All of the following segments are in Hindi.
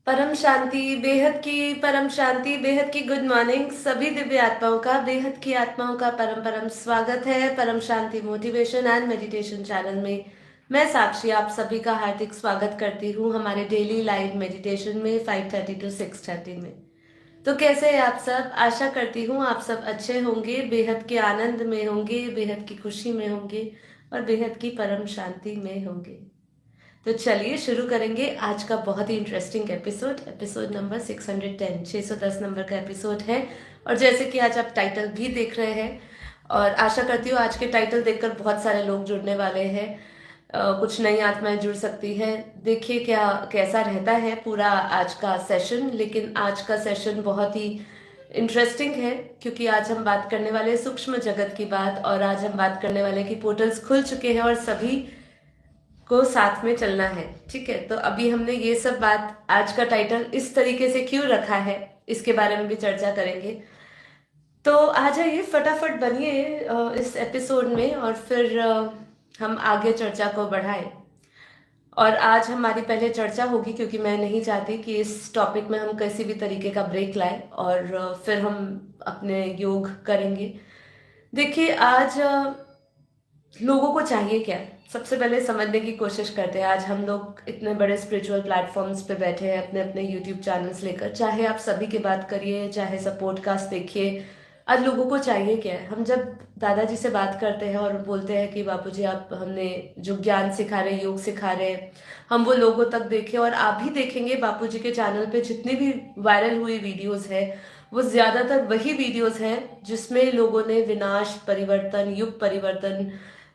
परम शांति, बेहद की गुड मॉर्निंग सभी दिव्य आत्माओं का, बेहद की आत्माओं का परम परम स्वागत है परम शांति मोटिवेशन एंड मेडिटेशन चैनल में। मैं साक्षी आप सभी का हार्दिक स्वागत करती हूँ हमारे डेली लाइव मेडिटेशन में 5:30 to 6:30 में। तो कैसे हैं आप सब? आशा करती हूँ आप सब अच्छे होंगे, बेहद के आनंद में होंगे, बेहद की खुशी में होंगे और बेहद की परम शांति में होंगे। तो चलिए शुरू करेंगे आज का बहुत ही इंटरेस्टिंग एपिसोड नंबर 610, 610 नंबर का एपिसोड है। और जैसे कि आज आप टाइटल भी देख रहे हैं और आशा करती हूँ आज के टाइटल देखकर बहुत सारे लोग जुड़ने वाले हैं। कुछ नई आत्माएं जुड़ सकती है। देखिए क्या कैसा रहता है पूरा आज का सेशन। लेकिन आज का सेशन बहुत ही इंटरेस्टिंग है क्योंकि आज हम बात करने वाले हैं सूक्ष्म जगत की बात, और आज हम बात करने वाले हैं कि पोर्टल्स खुल चुके हैं और सभी को साथ में चलना है। ठीक है, तो अभी हमने ये सब बात, आज का टाइटल इस तरीके से क्यों रखा है इसके बारे में भी चर्चा करेंगे। तो आ जाइए फटाफट बनिए इस एपिसोड में और फिर हम आगे चर्चा को बढ़ाएं। और आज हमारी पहले चर्चा होगी क्योंकि मैं नहीं चाहती कि इस टॉपिक में हम किसी भी तरीके का ब्रेक लाएं और फिर हम अपने योग करेंगे। देखिए आज लोगों को चाहिए क्या, सबसे पहले समझने की कोशिश करते हैं। आज हम लोग इतने बड़े स्पिरिचुअल प्लेटफॉर्म्स पे बैठे हैं अपने अपने यूट्यूब चैनल्स लेकर, चाहे आप सभी की बात करिए चाहे सब पॉडकास्ट देखिए। आज लोगों को चाहिए क्या है? हम जब दादाजी से बात करते हैं और बोलते हैं कि बापूजी आप हमने जो ज्ञान सिखा रहे, योग सिखा रहे, हम वो लोगों तक देखें। और आप भी देखेंगे बापूजी के चैनल पे जितनी भी वायरल हुई वीडियोस है वो ज्यादातर वही वीडियोस हैं जिसमें लोगों ने विनाश, परिवर्तन, युग परिवर्तन,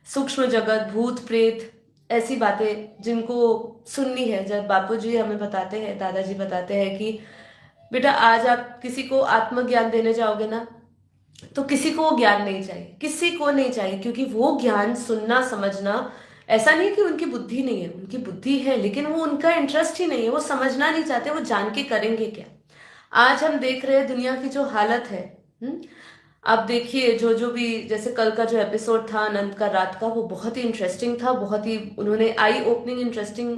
सूक्ष्म जगत, भूत प्रेत, ऐसी बातें जिनको सुननी है। जब बापूजी हमें बताते हैं, दादाजी बताते हैं कि बेटा आज आप किसी को आत्मज्ञान देने जाओगे ना, तो किसी को वो ज्ञान नहीं चाहिए, किसी को नहीं चाहिए, क्योंकि वो ज्ञान सुनना समझना, ऐसा नहीं कि उनकी बुद्धि नहीं है, उनकी बुद्धि है लेकिन वो उनका इंटरेस्ट ही नहीं है, वो समझना नहीं चाहते, वो जान के करेंगे क्या। आज हम देख रहे हैं दुनिया की जो हालत है। हम्म आप देखिए जो जो भी, जैसे कल का जो एपिसोड था अनंत का रात का, वो बहुत ही इंटरेस्टिंग था। बहुत ही उन्होंने आई ओपनिंग इंटरेस्टिंग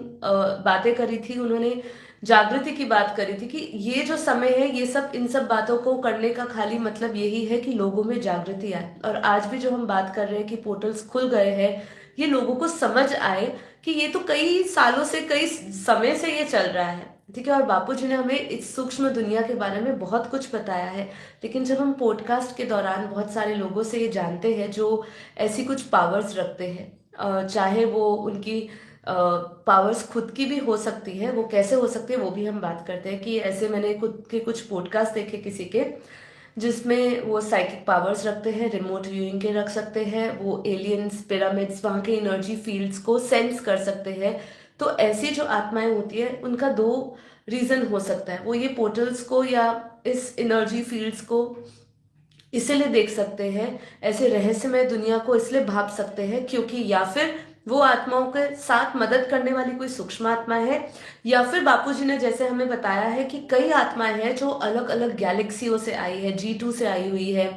बातें करी थी। उन्होंने जागृति की बात करी थी कि ये जो समय है, ये सब, इन सब बातों को करने का खाली मतलब यही है कि लोगों में जागृति आए। और आज भी जो हम बात कर रहे हैं कि पोर्टल्स खुल गए हैं, ये लोगों को समझ आए कि ये तो कई सालों से, कई समय से ये चल रहा है। ठीक है, और बापूजी ने हमें इस सूक्ष्म दुनिया के बारे में बहुत कुछ बताया है। लेकिन जब हम पॉडकास्ट के दौरान बहुत सारे लोगों से ये जानते हैं जो ऐसी कुछ पावर्स रखते हैं, चाहे वो उनकी पावर्स खुद की भी हो सकती है, वो कैसे हो सकती है वो भी हम बात करते हैं। कि ऐसे मैंने खुद के कुछ पॉडकास्ट देखे किसी के, जिसमें वो साइकिक पावर्स रखते हैं, रिमोट व्यूइंग के रख सकते हैं, वो एलियंस, पिरामिड्स, वहाँ के एनर्जी फील्ड्स को सेंस कर सकते हैं। तो ऐसी जो आत्माएं होती है उनका दो रीजन हो सकता है, वो ये पोर्टल्स को या इस एनर्जी फील्ड्स को इसीलिए देख सकते हैं, ऐसे रहस्यमय दुनिया को इसलिए भाप सकते हैं क्योंकि या फिर वो आत्माओं के साथ मदद करने वाली कोई सूक्ष्म आत्मा है, या फिर बापूजी ने जैसे हमें बताया है कि कई आत्माएं हैं जो अलग अलग गैलेक्सियों से आई है, G2 से आई हुई है।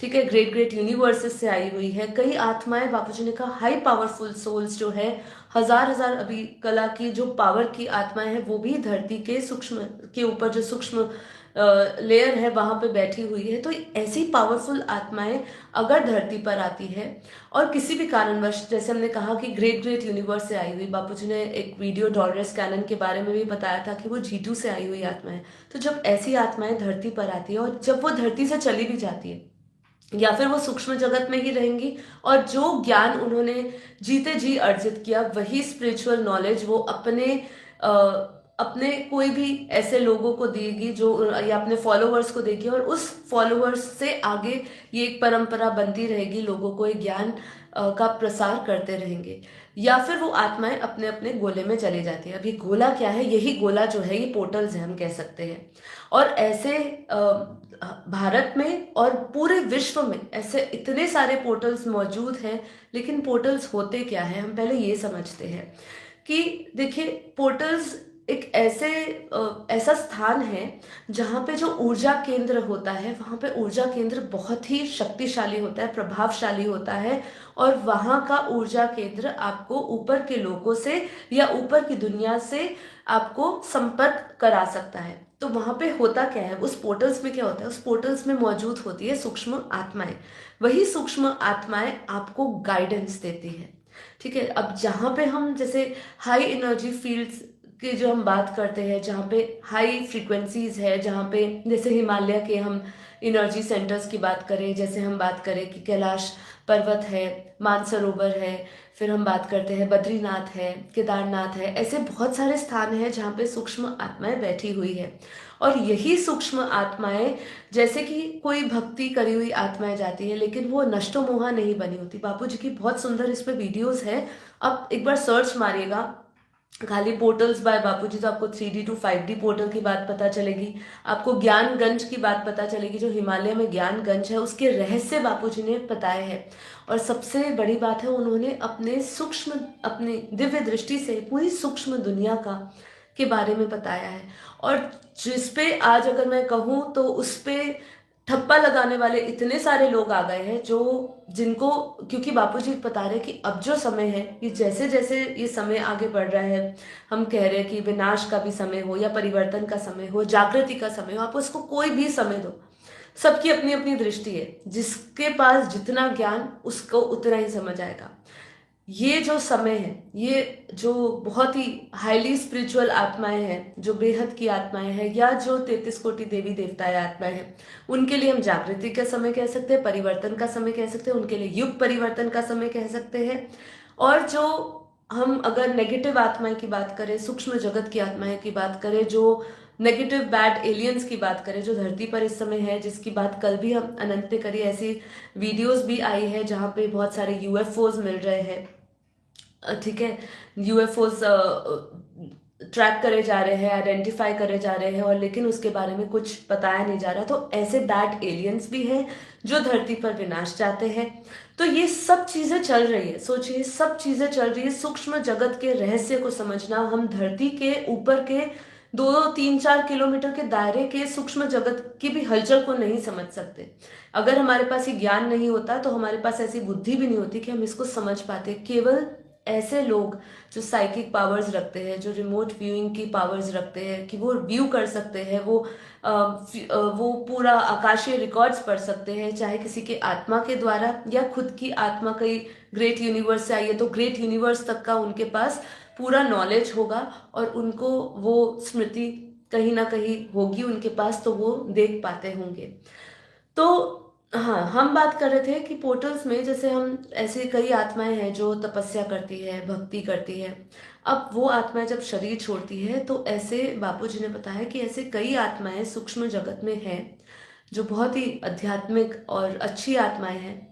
ठीक है, ग्रेट ग्रेट यूनिवर्सेस से आई हुई है कई आत्माएं। बापूजी ने कहा हाई पावरफुल सोल्स जो है, हजार हजार अभी कला की जो पावर की आत्माएं हैं, वो भी धरती के सूक्ष्म के ऊपर जो सूक्ष्म लेयर है वहां पे बैठी हुई है। तो ऐसी पावरफुल आत्माएं अगर धरती पर आती है और किसी भी कारणवश, जैसे हमने कहा कि ग्रेट ग्रेट यूनिवर्स से आई हुई, बापूजी ने एक वीडियो डॉलरस कैनन के बारे में भी बताया था कि वो G2 से आई हुई आत्मा है। तो जब ऐसी आत्माएं धरती पर आती है और जब वो धरती से चली भी जाती है या फिर वो सूक्ष्म जगत में ही रहेंगी, और जो ज्ञान उन्होंने जीते जी अर्जित किया, वही स्पिरिचुअल नॉलेज वो अपने कोई भी ऐसे लोगों को देगी जो, या अपने फॉलोअर्स को देगी, और उस फॉलोअर्स से आगे ये एक परंपरा बनती रहेगी, लोगों को ये ज्ञान का प्रसार करते रहेंगे। या फिर वो आत्माएं अपने अपने गोले में चली जाती है। अभी गोला क्या है? यही गोला जो है ये पोर्टल्स है, हम कह सकते हैं। और ऐसे भारत में और पूरे विश्व में ऐसे इतने सारे पोर्टल्स मौजूद हैं। लेकिन पोर्टल्स होते क्या है, हम पहले ये समझते हैं कि देखिए पोर्टल्स एक ऐसा स्थान है जहाँ पे जो ऊर्जा केंद्र होता है, वहाँ पे ऊर्जा केंद्र बहुत ही शक्तिशाली होता है, प्रभावशाली होता है। और वहाँ का ऊर्जा केंद्र आपको ऊपर के लोगों से या ऊपर की दुनिया से आपको संपर्क करा सकता है। तो वहाँ पे होता क्या है, उस पोर्टल्स में क्या होता है, उस पोर्टल्स में मौजूद होती है सूक्ष्म आत्माएं। वही सूक्ष्म आत्माएं आपको गाइडेंस देती है। ठीक है, अब जहाँ पे हम जैसे हाई एनर्जी फील्ड्स की जो हम बात करते हैं, जहाँ पे हाई फ्रीक्वेंसीज है, जहाँ पे जैसे हिमालय के हम एनर्जी सेंटर्स की बात करें, जैसे हम बात करें कि कैलाश पर्वत है, मानसरोवर है, फिर हम बात करते हैं बद्रीनाथ है, केदारनाथ है, ऐसे बहुत सारे स्थान हैं जहाँ पे सूक्ष्म आत्माएं बैठी हुई है। और यही सूक्ष्म आत्माएं, जैसे कि कोई भक्ति करी हुई आत्माएं जाती है, लेकिन वो नष्टो मोहा नहीं बनी होती। बापू जी की बहुत सुंदर इस पे वीडियोस है, आप एक बार सर्च मारिएगा खाली पोर्टल्स बाय बापूजी, तो आपको 3D to 5D पोर्टल की बात पता चलेगी, आपको ज्ञानगंज की बात पता चलेगी, जो हिमालय में ज्ञानगंज है उसके रहस्य बापूजी ने बताए हैं। और सबसे बड़ी बात है, उन्होंने अपनी दिव्य दृष्टि से पूरी सूक्ष्म दुनिया के बारे में बताया है। और जिस पे आज अगर मैं कहूँ तो उस पे ठप्पा लगाने वाले इतने सारे लोग आ गए हैं, जो जिनको, क्योंकि बापूजी बता रहे कि अब जो समय है, ये जैसे जैसे ये समय आगे बढ़ रहा है, हम कह रहे हैं कि विनाश का भी समय हो या परिवर्तन का समय हो, जागृति का समय हो, आप उसको कोई भी समय दो, सबकी अपनी अपनी दृष्टि है। जिसके पास जितना ज्ञान, उसको उतना ही समझ आएगा। ये जो समय है, ये जो बहुत ही हाईली स्पिरिचुअल आत्माएं हैं, जो बेहद की आत्माएं हैं, या जो 33 कोटि देवी देवताएं आत्माएं हैं, उनके लिए हम जागृति का समय कह सकते हैं, परिवर्तन का समय कह सकते हैं, उनके लिए युग परिवर्तन का समय कह सकते हैं। और जो हम अगर नेगेटिव आत्माएं की बात करें, सूक्ष्म जगत की आत्माएं की बात करें, जो नेगेटिव बैड एलियंस की बात करें जो धरती पर इस समय है, जिसकी बात कल भी हम अनंत ने करी, ऐसी वीडियोस भी आई है जहाँ पे बहुत सारे यूएफओज मिल रहे हैं। ठीक है, यूएफओज ट्रैक करे जा रहे हैं, आइडेंटिफाई करे जा रहे हैं, और लेकिन उसके बारे में कुछ बताया नहीं जा रहा। तो ऐसे बैड एलियंस भी हैं जो धरती पर विनाश चाहते हैं। तो ये सब चीजें चल रही है, सोचिए, सब चीजें चल रही है। सूक्ष्म जगत के रहस्य को समझना, हम धरती के ऊपर के 2-3-4 किलोमीटर के दायरे के सूक्ष्म जगत की भी हलचल को नहीं समझ सकते। अगर हमारे पास ये ज्ञान नहीं होता, तो हमारे पास ऐसी बुद्धि भी नहीं होती कि हम इसको समझ पाते। केवल ऐसे लोग जो साइकिक पावर्स रखते हैं, जो रिमोट व्यूइंग की पावर्स रखते हैं, कि वो व्यू कर सकते हैं, वो पूरा आकाशीय रिकॉर्ड्स पढ़ सकते हैं, चाहे किसी के आत्मा के द्वारा या खुद की आत्मा कई ग्रेट यूनिवर्स से आई है, तो ग्रेट यूनिवर्स तक का उनके पास पूरा नॉलेज होगा, और उनको वो स्मृति कहीं ना कहीं होगी उनके पास, तो वो देख पाते होंगे। तो हाँ, हम बात कर रहे थे कि पोर्टल्स में जैसे हम ऐसे कई आत्माएं हैं जो तपस्या करती है, भक्ति करती है। अब वो आत्माएं जब शरीर छोड़ती है, तो ऐसे बापूजी ने बताया कि ऐसे कई आत्माएं सूक्ष्म जगत में हैं जो बहुत ही आध्यात्मिक और अच्छी आत्माएं हैं,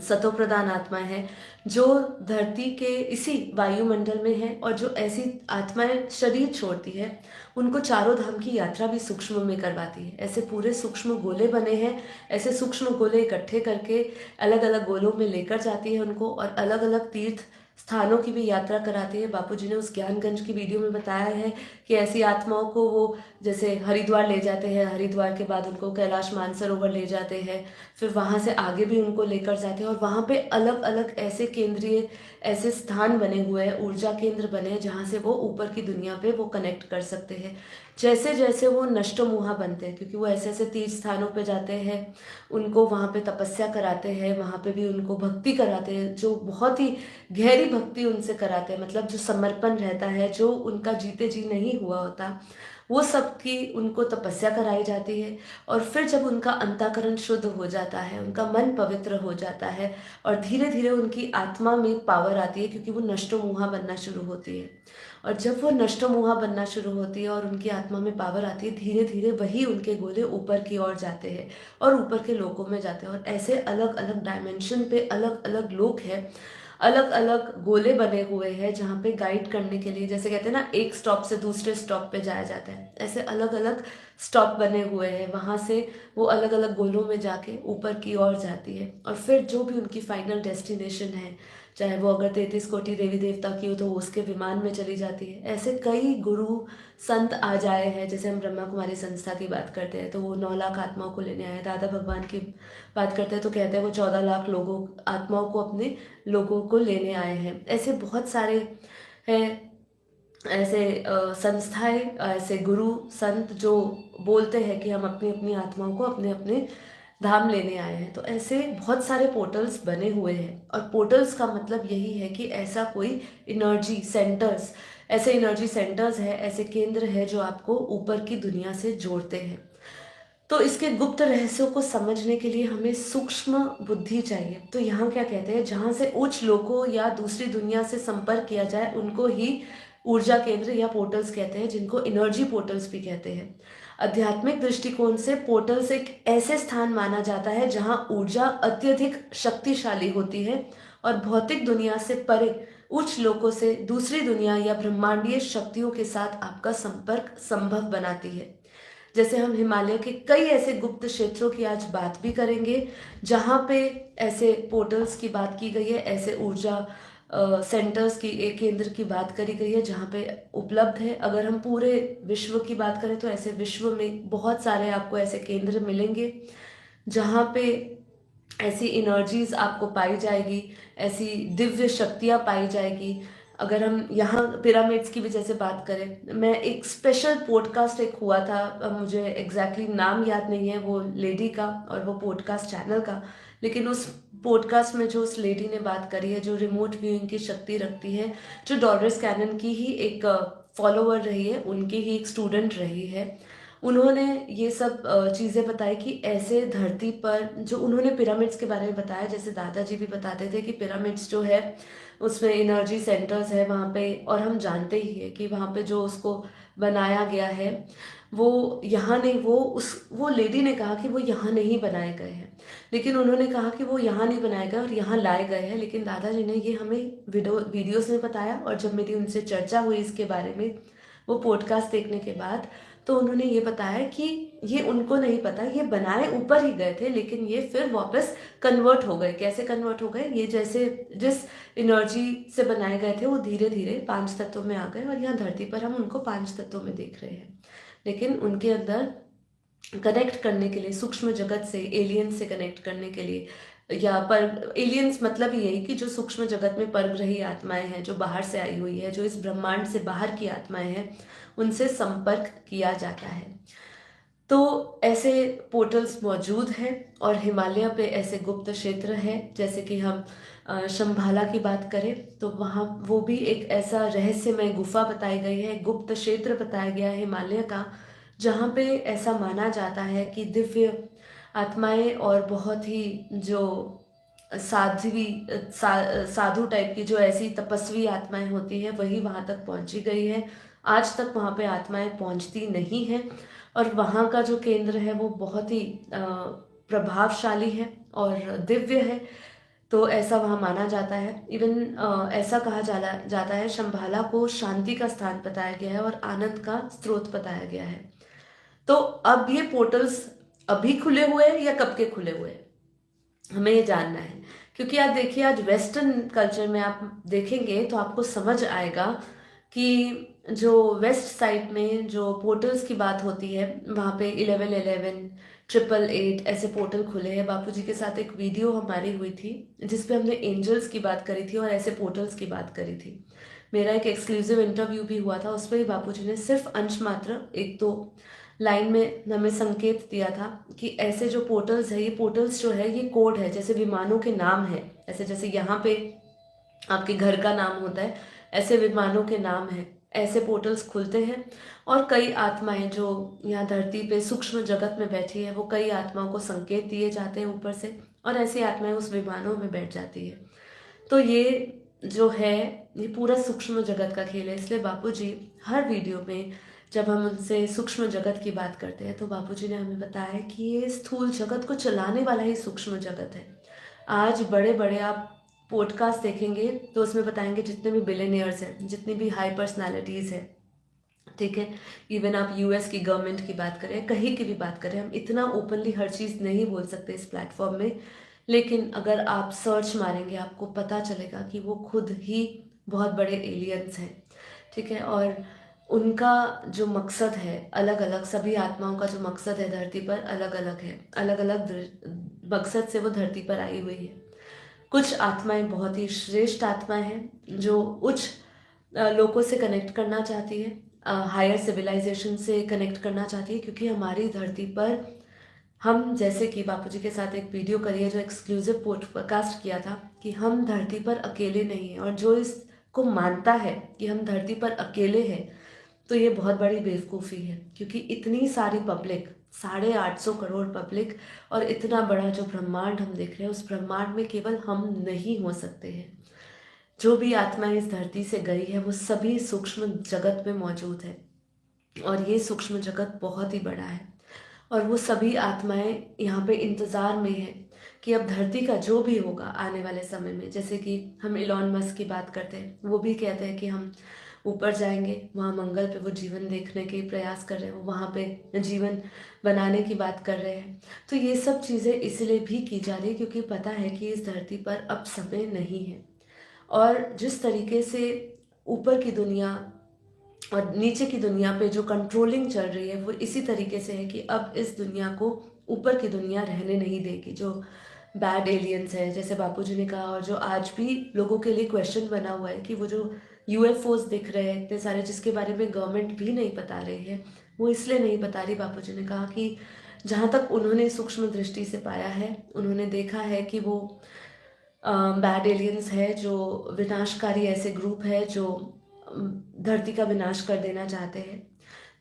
सतो प्रधान आत्माएं हैं, जो धरती के इसी वायुमंडल में है। और जो ऐसी आत्माएं शरीर छोड़ती है, उनको चारों धाम की यात्रा भी सूक्ष्म में करवाती है। ऐसे पूरे सूक्ष्म गोले बने हैं, ऐसे सूक्ष्म गोले इकट्ठे करके अलग अलग गोलों में लेकर जाती है उनको, और अलग अलग तीर्थ स्थानों की भी यात्रा कराती है। बापूजी ने उस ज्ञानगंज की वीडियो में बताया है कि ऐसी आत्माओं को वो जैसे हरिद्वार ले जाते हैं, हरिद्वार के बाद उनको कैलाश मानसरोवर ले जाते हैं, फिर वहाँ से आगे भी उनको लेकर जाते हैं। और वहाँ पे अलग अलग ऐसे केंद्रीय ऐसे स्थान बने हुए हैं, ऊर्जा केंद्र बने हैं, जहाँ से वो ऊपर की दुनिया पे वो कनेक्ट कर सकते हैं। जैसे जैसे वो नष्टोमुहा बनते हैं, क्योंकि वो ऐसे ऐसे तीर्थ स्थानों पे जाते हैं, उनको वहाँ पे तपस्या कराते हैं, वहाँ पे भी उनको भक्ति कराते हैं, जो बहुत ही गहरी भक्ति उनसे कराते हैं, मतलब जो समर्पण रहता है, जो उनका जीते जी नहीं हुआ होता, वो सब की उनको तपस्या कराई जाती है। और फिर जब उनका अंतःकरण शुद्ध हो जाता है, उनका मन पवित्र हो जाता है, और धीरे धीरे उनकी आत्मा में पावर आती है, क्योंकि वो नष्टोमुहा बनना शुरू होती है। और जब वो नष्टोमुहा बनना शुरू होती है और उनकी आत्मा में पावर आती है, धीरे धीरे वही उनके गोले ऊपर की ओर जाते हैं और ऊपर के लोकों में जाते हैं। और ऐसे अलग अलग डायमेंशन पे अलग अलग लोक है, अलग अलग गोले बने हुए हैं, जहाँ पे गाइड करने के लिए, जैसे कहते हैं ना, एक स्टॉप से दूसरे स्टॉप पे जाया जाता है, ऐसे अलग अलग स्टॉप बने हुए हैं। वहाँ से वो अलग अलग गोलों में जाके ऊपर की ओर जाती है, और फिर जो भी उनकी फाइनल डेस्टिनेशन है, चाहे वो अगर 33 कोटि देवी देवता की हो तो वो उसके विमान में चली जाती है। ऐसे कई गुरु संत आ जाए हैं। जैसे हम ब्रह्मा कुमारी संस्था की बात करते हैं तो वो 9 लाख आत्माओं को लेने आए। दादा भगवान की बात करते हैं तो कहते हैं वो 14 लाख लोगों आत्माओं को अपने लोगों को लेने आए हैं। ऐसे बहुत सारे हैं, ऐसे संस्थाएं, ऐसे गुरु संत जो बोलते हैं कि हम अपनी अपनी आत्माओं को अपने अपने धाम लेने आए हैं। तो ऐसे बहुत सारे पोर्टल्स बने हुए हैं और पोर्टल्स का मतलब यही है कि ऐसा कोई एनर्जी सेंटर्स, ऐसे एनर्जी सेंटर्स है, ऐसे केंद्र है जो आपको ऊपर की दुनिया से जोड़ते हैं। तो इसके गुप्त रहस्यों को समझने के लिए हमें सूक्ष्म बुद्धि चाहिए। तो यहाँ क्या कहते हैं, जहाँ से उच्च लोगों या दूसरी दुनिया से संपर्क किया जाए उनको ही ऊर्जा केंद्र या पोर्टल्स कहते हैं, जिनको एनर्जी पोर्टल्स भी कहते हैं। आध्यात्मिक दृष्टिकोण से पोर्टल्स एक ऐसे स्थान माना जाता है जहाँ ऊर्जा अत्यधिक शक्तिशाली होती है और भौतिक दुनिया से परे उच्च लोकों से दूसरी दुनिया या ब्रह्मांडीय शक्तियों के साथ आपका संपर्क संभव बनाती है। जैसे हम हिमालय के कई ऐसे गुप्त क्षेत्रों की आज बात भी करेंगे जहाँ पे ऐसे पोर्टल्स की बात की गई है, ऐसे ऊर्जा सेंटर्स की एक केंद्र की बात करी गई है जहाँ पे उपलब्ध है। अगर हम पूरे विश्व की बात करें तो ऐसे विश्व में बहुत सारे आपको ऐसे केंद्र मिलेंगे जहाँ पे ऐसी एनर्जीज आपको पाई जाएगी, ऐसी दिव्य शक्तियाँ पाई जाएगी। अगर हम यहाँ पिरामिड्स की भी जैसे बात करें, मैं एक स्पेशल पॉडकास्ट एक हुआ था, अब मुझे एग्जैक्टली नाम याद नहीं है वो लेडी का और वो पॉडकास्ट चैनल का, लेकिन उस पॉडकास्ट में जो उस लेडी ने बात करी है, जो रिमोट व्यूइंग की शक्ति रखती है, जो डॉलर्स कैनन की ही एक फॉलोवर रही है, उनकी ही एक स्टूडेंट रही है, उन्होंने ये सब चीज़ें बताई कि ऐसे धरती पर जो उन्होंने पिरामिड्स के बारे में बताया, जैसे दादाजी भी बताते थे कि पिरामिड्स जो है उसमें एनर्जी सेंटर्स है वहाँ पे, और हम जानते ही है कि वहाँ पे जो उसको बनाया गया है वो यहाँ नहीं, वो लेडी ने कहा कि वो यहाँ नहीं बनाए गए हैं, लेकिन उन्होंने कहा कि वो यहाँ नहीं बनाए गए और यहाँ लाए गए हैं। लेकिन दादाजी ने ये हमें वीडियोस में बताया, और जब मेरी उनसे चर्चा हुई इसके बारे में वो पॉडकास्ट देखने के बाद, तो उन्होंने ये बताया कि ये उनको नहीं पता, ये बनाए ऊपर ही गए थे लेकिन ये फिर वापस कन्वर्ट हो गए। कैसे कन्वर्ट हो गए, ये जैसे जिस एनर्जी से बनाए गए थे वो धीरे धीरे 5 तत्वों में आ गए, और यहाँ धरती पर हम उनको 5 तत्वों में देख रहे हैं। लेकिन उनके अंदर कनेक्ट करने के लिए, सूक्ष्म जगत से, एलियंस से कनेक्ट करने के लिए, या पर एलियंस मतलब यही कि जो सूक्ष्म जगत में परग्रही आत्माएं हैं, जो बाहर से आई हुई है, जो इस ब्रह्मांड से बाहर की आत्माएं हैं, उनसे संपर्क किया जाता है। तो ऐसे पोर्टल्स मौजूद हैं और हिमालय पे ऐसे गुप्त क्षेत्र हैं। जैसे कि हम शंभाला की बात करें तो वहाँ वो भी एक ऐसा रहस्यमय गुफा बताई गई है, गुप्त क्षेत्र बताया गया है हिमालय का, जहाँ पे ऐसा माना जाता है कि दिव्य आत्माएं और बहुत ही जो साध्वी साधु टाइप की, जो ऐसी तपस्वी आत्माएं होती हैं, वही वहाँ तक पहुँची गई है। आज तक वहाँ पे आत्माएं पहुँचती नहीं हैं, और वहाँ का जो केंद्र है वो बहुत ही प्रभावशाली है और दिव्य है। तो ऐसा वहाँ माना जाता है। इवन ऐसा कहा जाता है, शंभाला को शांति का स्थान बताया गया है और आनंद का स्रोत बताया गया है। तो अब ये पोर्टल्स अभी खुले हुए हैं या कब के खुले हुए हैं, हमें ये जानना है। क्योंकि आप देखिए, आज वेस्टर्न कल्चर में आप देखेंगे तो आपको समझ आएगा कि जो वेस्ट साइड में जो पोर्टल्स की बात होती है, वहाँ पे 1111, 888 ऐसे पोर्टल खुले हैं। बापूजी के साथ एक वीडियो हमारी हुई थी जिसपे हमने एंजल्स की बात करी थी और ऐसे पोर्टल्स की बात करी थी। मेरा एक एक्सक्लूसिव इंटरव्यू भी हुआ था, उस पर ही बापूजी ने सिर्फ अंश मात्र 1-2 लाइन में हमें संकेत दिया था कि ऐसे जो पोर्टल्स है, ये पोर्टल्स जो है ये कोड है, जैसे विमानों के नाम है, ऐसे जैसे यहाँ पे आपके घर का नाम होता है, ऐसे विमानों के नाम है। ऐसे पोर्टल्स खुलते हैं और कई आत्माएं जो यहाँ धरती पे सूक्ष्म जगत में बैठी है, वो कई आत्माओं को संकेत दिए जाते हैं ऊपर से, और ऐसी आत्माएं उस विमानों में बैठ जाती है। तो ये जो है ये पूरा सूक्ष्म जगत का खेल है। इसलिए बापूजी हर वीडियो में जब हम उनसे सूक्ष्म जगत की बात करते हैं तो बापूजी ने हमें बताया कि ये स्थूल जगत को चलाने वाला ही सूक्ष्म जगत है। आज बड़े बड़े आप पॉडकास्ट देखेंगे तो उसमें बताएंगे जितने भी बिलियनियर्स हैं, जितनी भी हाई पर्सनालिटीज़ हैं, ठीक है, इवन आप यूएस की गवर्नमेंट की बात करें, कहीं की भी बात करें, हम इतना ओपनली हर चीज़ नहीं बोल सकते इस प्लेटफॉर्म में, लेकिन अगर आप सर्च मारेंगे आपको पता चलेगा कि वो खुद ही बहुत बड़े एलियंस हैं, ठीक है। और उनका जो मकसद है अलग अलग, सभी आत्माओं का जो मकसद है धरती पर अलग अलग है, अलग अलग मकसद से वो धरती पर आई हुई है। कुछ आत्माएं बहुत ही श्रेष्ठ आत्माएं हैं जो उच्च लोगों से कनेक्ट करना चाहती है, हायर सिविलाइजेशन से कनेक्ट करना चाहती है, क्योंकि हमारी धरती पर हम, जैसे कि बापूजी के साथ एक वीडियो करी है जो एक्सक्लूसिव पॉडकास्ट किया था कि हम धरती पर अकेले नहीं हैं, और जो इसको मानता है कि हम धरती पर अकेले हैं तो ये बहुत बड़ी बेवकूफ़ी है, क्योंकि इतनी सारी पब्लिक, 850 करोड़ पब्लिक, और इतना बड़ा जो ब्रह्मांड हम देख रहे हैं उस ब्रह्मांड में केवल हम नहीं हो सकते हैं। जो भी आत्माएं इस धरती से गई है वो सभी सूक्ष्म जगत में मौजूद है, और ये सूक्ष्म जगत बहुत ही बड़ा है। और वो सभी आत्माएं यहाँ पे इंतज़ार में है कि अब धरती का जो भी होगा आने वाले समय में, जैसे कि हम इलॉन मस्क की बात करते हैं, वो भी कहते हैं कि हम ऊपर जाएंगे, वहाँ मंगल पे वो जीवन देखने के प्रयास कर रहे हैं, वो वहाँ पे जीवन बनाने की बात कर रहे हैं। तो ये सब चीज़ें इसलिए भी की जा रही है क्योंकि पता है कि इस धरती पर अब समय नहीं है, और जिस तरीके से ऊपर की दुनिया और नीचे की दुनिया पे जो कंट्रोलिंग चल रही है वो इसी तरीके से है कि अब इस दुनिया को ऊपर की दुनिया रहने नहीं देगी। जो बैड एलियंस है, जैसे बापूजी ने कहा, और जो आज भी लोगों के लिए क्वेश्चन बना हुआ है कि वो जो यूएफओस दिख रहे हैं इतने सारे, जिसके बारे में गवर्नमेंट भी नहीं बता रही है, वो इसलिए नहीं बता रही, बापूजी ने कहा कि जहाँ तक उन्होंने सूक्ष्म दृष्टि से पाया है, उन्होंने देखा है कि वो बैड एलियंस है, जो विनाशकारी ऐसे ग्रुप है जो धरती का विनाश कर देना चाहते हैं।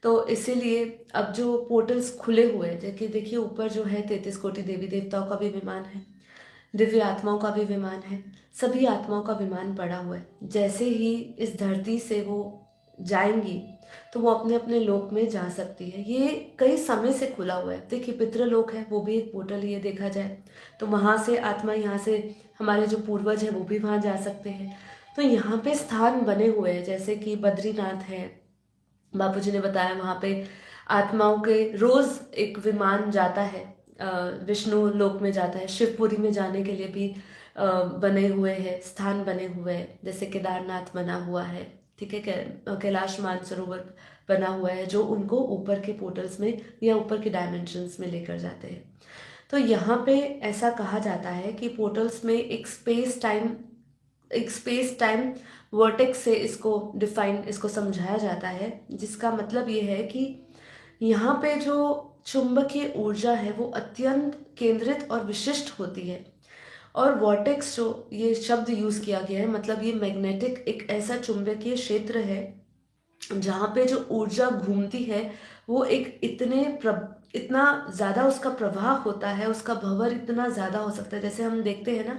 तो इसीलिए अब जो पोर्टल्स खुले हुए हैं, देखिए देखिए ऊपर जो है 33 कोटि देवी देवताओं का भी विमान है, दिव्य आत्माओं का भी विमान है, सभी आत्माओं का विमान पड़ा हुआ है। जैसे ही इस धरती से वो जाएंगी तो वो अपने अपने लोक में जा सकती है। ये कई समय से खुला हुआ है। देखिए पितृलोक है, वो भी एक पोर्टल ही है देखा जाए तो, वहाँ से आत्मा, यहाँ से हमारे जो पूर्वज है वो भी वहाँ जा सकते हैं। तो यहाँ पे स्थान बने हुए हैं, जैसे कि बद्रीनाथ है, बापूजी ने बताया वहाँ पे आत्माओं के रोज एक विमान जाता है, विष्णु लोक में जाता है, शिवपुरी में जाने के लिए भी बने हुए हैं, स्थान बने हुए हैं, जैसे केदारनाथ बना हुआ है, ठीक है, कैलाश मानसरोवर बना हुआ है, जो उनको ऊपर के पोर्टल्स में या ऊपर के डायमेंशंस में लेकर जाते हैं। तो यहाँ पे ऐसा कहा जाता है कि पोर्टल्स में एक स्पेस टाइम वर्टेक्स से इसको समझाया जाता है, जिसका मतलब ये है कि यहाँ पे जो चुंबकीय ऊर्जा है वो अत्यंत केंद्रित और विशिष्ट होती है। और वॉर्टेक्स जो ये शब्द यूज किया गया है, मतलब ये मैग्नेटिक एक ऐसा चुंबकीय क्षेत्र है जहाँ पे जो ऊर्जा घूमती है वो एक इतना ज़्यादा उसका प्रवाह होता है, उसका भंवर इतना ज़्यादा हो सकता है। जैसे हम देखते हैं ना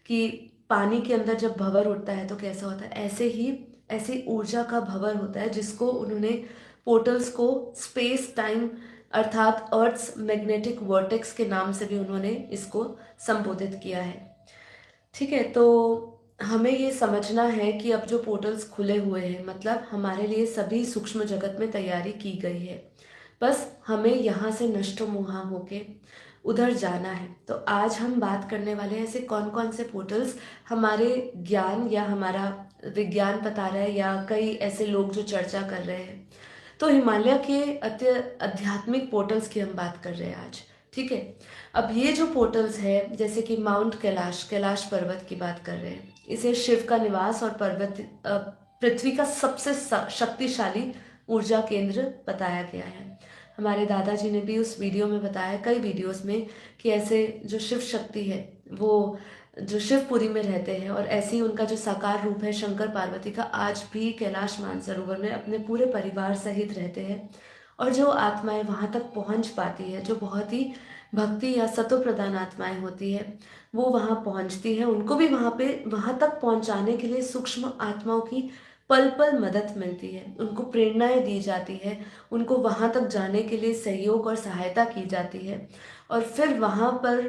कि पानी के अंदर जब भंवर उठता है तो कैसा होता है, ऐसे ही ऐसी ऊर्जा का भंवर होता है, जिसको उन्होंने पोर्टल्स को स्पेस टाइम अर्थात अर्थ्स मैग्नेटिक वर्टेक्स के नाम से भी उन्होंने इसको संबोधित किया है। ठीक है, तो हमें ये समझना है कि अब जो पोर्टल्स खुले हुए हैं, मतलब हमारे लिए सभी सूक्ष्म जगत में तैयारी की गई है, बस हमें यहाँ से नष्ट मोहा होके उधर जाना है। तो आज हम बात करने वाले हैं ऐसे कौन कौन से पोर्टल्स हमारे ज्ञान या हमारा विज्ञान बता रहा है, या कई ऐसे लोग जो चर्चा कर रहे हैं। तो हिमालय के आध्यात्मिक पोर्टल्स की हम बात कर रहे हैं आज, ठीक है। अब ये जो पोर्टल्स है, जैसे कि माउंट कैलाश पर्वत की बात कर रहे हैं, इसे शिव का निवास और पृथ्वी का सबसे शक्तिशाली ऊर्जा केंद्र बताया गया है। हमारे दादाजी ने भी उस वीडियो में बताया, कई वीडियोस में, कि ऐसे जो शिव शक्ति है वो जो शिवपुरी में रहते हैं, और ऐसे ही उनका जो साकार रूप है शंकर पार्वती का, आज भी कैलाश मानसरोवर में अपने पूरे परिवार सहित रहते हैं। और जो आत्माएं वहाँ तक पहुँच पाती है, जो बहुत ही भक्ति या सतो प्रधान आत्माएं होती है, वो वहाँ पहुँचती हैं। उनको भी वहाँ तक पहुँचाने के लिए सूक्ष्म आत्माओं की पल पल मदद मिलती है, उनको प्रेरणाएं दी जाती है, उनको वहाँ तक जाने के लिए सहयोग और सहायता की जाती है। और फिर वहाँ पर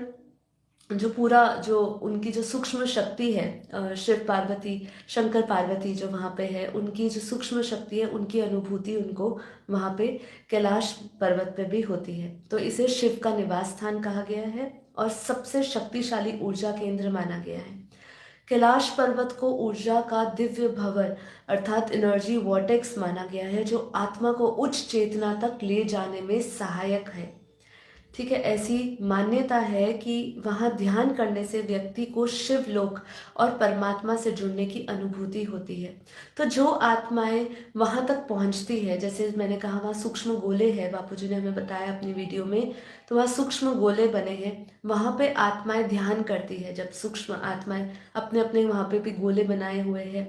जो पूरा जो उनकी जो सूक्ष्म शक्ति है, शिव पार्वती शंकर पार्वती जो वहाँ पे है, उनकी जो सूक्ष्म शक्ति है, उनकी अनुभूति उनको वहाँ पे कैलाश पर्वत पे भी होती है। तो इसे शिव का निवास स्थान कहा गया है और सबसे शक्तिशाली ऊर्जा केंद्र माना गया है। कैलाश पर्वत को ऊर्जा का दिव्य भंवर अर्थात एनर्जी वॉर्टेक्स माना गया है, जो आत्मा को उच्च चेतना तक ले जाने में सहायक है। ठीक है, ऐसी मान्यता है कि वहाँ ध्यान करने से व्यक्ति को शिवलोक और परमात्मा से जुड़ने की अनुभूति होती है। तो जो आत्माएं वहाँ तक पहुँचती है, जैसे मैंने कहा वहाँ सूक्ष्म गोले हैं, बापूजी ने हमें बताया अपनी वीडियो में, तो वहाँ सूक्ष्म गोले बने हैं, वहाँ पे आत्माएं ध्यान करती है। जब सूक्ष्म आत्माएं अपने अपने वहाँ पे भी गोले बनाए हुए हैं,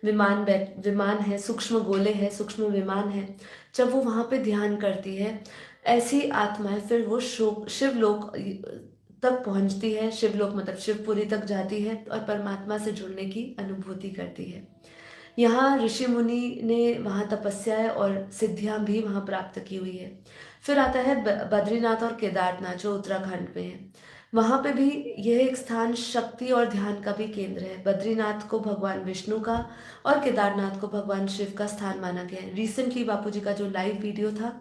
विमान है, सूक्ष्म गोले है, सूक्ष्म विमान है, जब वो वहाँ पे ध्यान करती है, ऐसी आत्माएं फिर वो शिवलोक तक पहुंचती है। शिवलोक मतलब शिवपुरी तक जाती है और परमात्मा से जुड़ने की अनुभूति करती है। यहाँ ऋषि मुनि ने वहाँ तपस्या और सिद्धियां भी वहाँ प्राप्त की हुई है। फिर आता है बद्रीनाथ और केदारनाथ जो उत्तराखंड में है। वहाँ पे भी यह एक स्थान शक्ति और ध्यान का भी केंद्र है। बद्रीनाथ को भगवान विष्णु का और केदारनाथ को भगवान शिव का स्थान माना गया है। रिसेंटली बापूजी का जो लाइव वीडियो था,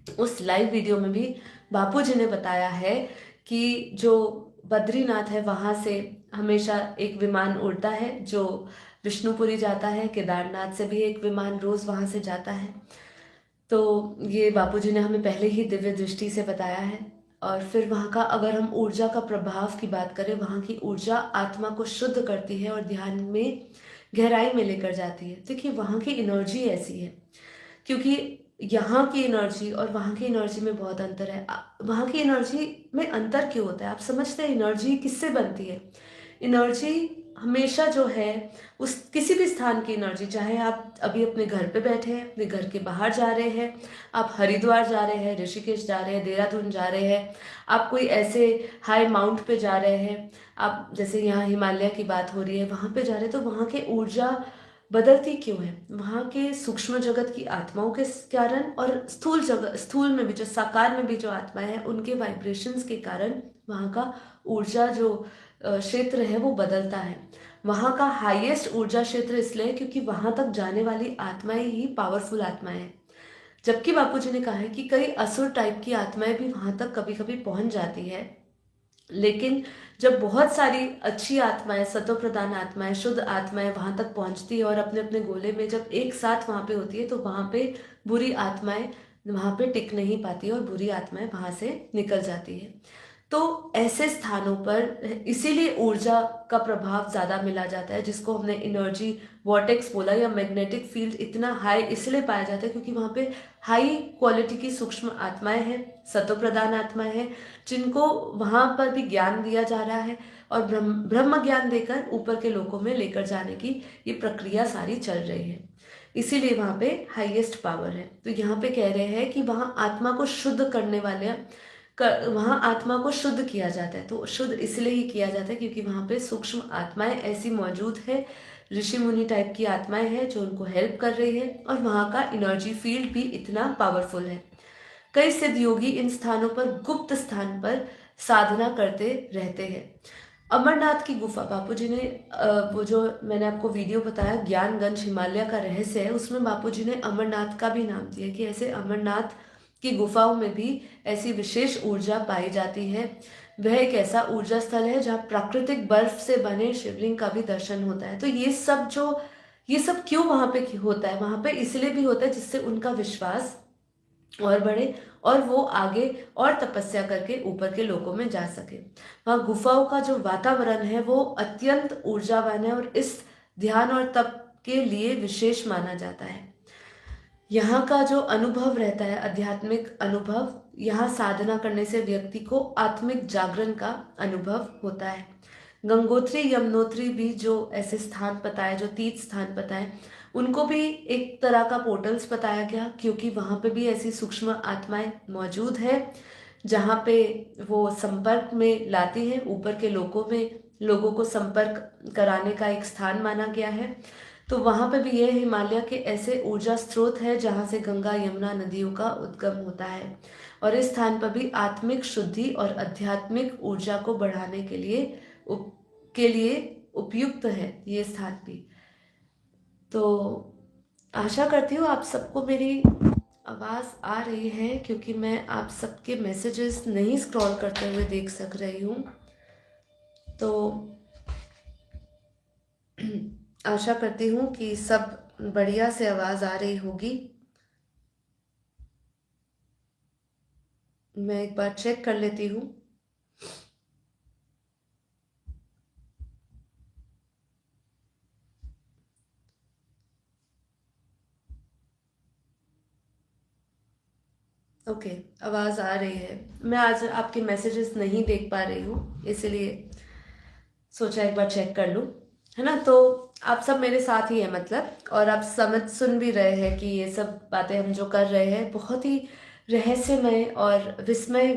उस लाइव वीडियो में भी बापूजी ने बताया है कि जो बद्रीनाथ है वहाँ से हमेशा एक विमान उड़ता है जो विष्णुपुरी जाता है। केदारनाथ से भी एक विमान रोज वहाँ से जाता है। तो ये बापूजी ने हमें पहले ही दिव्य दृष्टि से बताया है। और फिर वहाँ का अगर हम ऊर्जा का प्रभाव की बात करें, वहाँ की ऊर्जा आत्मा को शुद्ध करती है और ध्यान में गहराई में लेकर जाती है। देखिए वहाँ की एनर्जी ऐसी है, क्योंकि यहाँ की एनर्जी और वहाँ की एनर्जी में बहुत अंतर है। वहाँ की एनर्जी में अंतर क्यों होता है? आप समझते हैं एनर्जी किससे बनती है? एनर्जी हमेशा जो है उस किसी भी स्थान की एनर्जी, चाहे आप अभी अपने घर पे बैठे हैं, अपने घर के बाहर जा रहे हैं, आप हरिद्वार जा रहे हैं, ऋषिकेश जा रहे हैं, देहरादून जा रहे हैं, आप कोई ऐसे हाई माउंट पे जा रहे हैं, आप जैसे यहाँ हिमालय की बात हो रही है वहाँ पे जा रहे हैं, तो वहाँ की ऊर्जा बदलती क्यों है? वहाँ के सूक्ष्म जगत की आत्माओं के कारण और स्थूल में भी जो साकार में भी जो आत्माएं हैं उनके वाइब्रेशंस के कारण वहाँ का ऊर्जा जो क्षेत्र है वो बदलता है। वहाँ का हाईएस्ट ऊर्जा क्षेत्र इसलिए क्योंकि वहाँ तक जाने वाली आत्माएं ही पावरफुल आत्माएं हैं। जबकि बापूजी ने कहा है कि कई असुर टाइप की आत्माएं भी वहाँ तक कभी कभी पहुँच जाती है, लेकिन जब बहुत सारी अच्छी आत्माएं, सतो प्रधान आत्माएं, शुद्ध आत्माएं वहां तक पहुंचती है और अपने अपने गोले में जब एक साथ वहां पे होती है, तो वहां पे बुरी आत्माएं वहां पे टिक नहीं पाती और बुरी आत्माएं वहां से निकल जाती है। तो ऐसे स्थानों पर इसीलिए ऊर्जा का प्रभाव ज्यादा मिला जाता है, जिसको हमने एनर्जी वॉर्टेक्स बोला, या मैग्नेटिक फील्ड इतना हाई इसलिए पाया जाता है क्योंकि वहां पे हाई क्वालिटी की सूक्ष्म आत्माएं हैं, सतो प्रधान आत्माएं हैं, जिनको वहां पर भी ज्ञान दिया जा रहा है और ब्रह्म ज्ञान देकर ऊपर के लोकों में लेकर जाने की ये प्रक्रिया सारी चल रही है। इसीलिए वहां पे हाईएस्ट पावर है। तो यहाँ पे कह रहे हैं कि वहां आत्मा को शुद्ध करने वाले वहां आत्मा को शुद्ध किया जाता है। तो शुद्ध इसलिए ही किया जाता है क्योंकि वहां पे सूक्ष्म आत्माएं ऐसी मौजूद है, ऋषि मुनि टाइप की आत्माएं हैं जो उनको हेल्प कर रही है, और वहां का एनर्जी फील्ड भी इतना पावरफुल है। कई सिद्ध योगी इन स्थानों पर गुप्त स्थान पर साधना करते रहते हैं। अमरनाथ की गुफा, बापूजी ने वो जो मैंने आपको वीडियो बताया ज्ञानगंज हिमालय का रहस्य है, उसमें बापूजी ने अमरनाथ का भी नाम दिया कि ऐसे अमरनाथ की गुफाओं में भी ऐसी विशेष ऊर्जा पाई जाती है। वह एक ऐसा ऊर्जा स्थल है जहाँ प्राकृतिक बर्फ से बने शिवलिंग का भी दर्शन होता है। तो ये सब क्यों वहां पे होता है? वहां पे इसलिए भी होता है जिससे उनका विश्वास और बढ़े और वो आगे और तपस्या करके ऊपर के लोकों में जा सके। वहाँ गुफाओं का जो वातावरण है वो अत्यंत ऊर्जावान है और इस ध्यान और तप के लिए विशेष माना जाता है। यहाँ का जो अनुभव रहता है, आध्यात्मिक अनुभव, यहाँ साधना करने से व्यक्ति को आत्मिक जागरण का अनुभव होता है। गंगोत्री यमुनोत्री भी जो ऐसे स्थान बताए, जो तीर्थ स्थान बताए, उनको भी एक तरह का पोर्टल्स बताया गया क्योंकि वहां पे भी ऐसी सूक्ष्म आत्माएं मौजूद है जहाँ पे वो संपर्क में लाती है, ऊपर के लोगों को संपर्क कराने का एक स्थान माना गया है। तो वहाँ पे भी ये हिमालय के ऐसे ऊर्जा स्रोत है जहाँ से गंगा यमुना नदियों का उद्गम होता है। और इस स्थान पर भी आत्मिक शुद्धि और आध्यात्मिक ऊर्जा को बढ़ाने के लिए उपयुक्त है ये स्थान भी। तो आशा करती हूँ आप सबको मेरी आवाज़ आ रही है, क्योंकि मैं आप सबके मैसेजेस नहीं स्क्रॉल करते हुए देख सक रही हूँ। तो आशा करती हूँ कि सब बढ़िया से आवाज़ आ रही होगी। मैं एक बार चेक कर लेती हूँ। ओके, आवाज़ आ रही है। मैं आज आपके मैसेजेस नहीं देख पा रही हूँ, इसलिए सोचा एक बार चेक कर लूँ, है ना। तो आप सब मेरे साथ ही है मतलब, और आप समझ सुन भी रहे हैं कि ये सब बातें हम जो कर रहे हैं बहुत ही रहस्यमय और विस्मय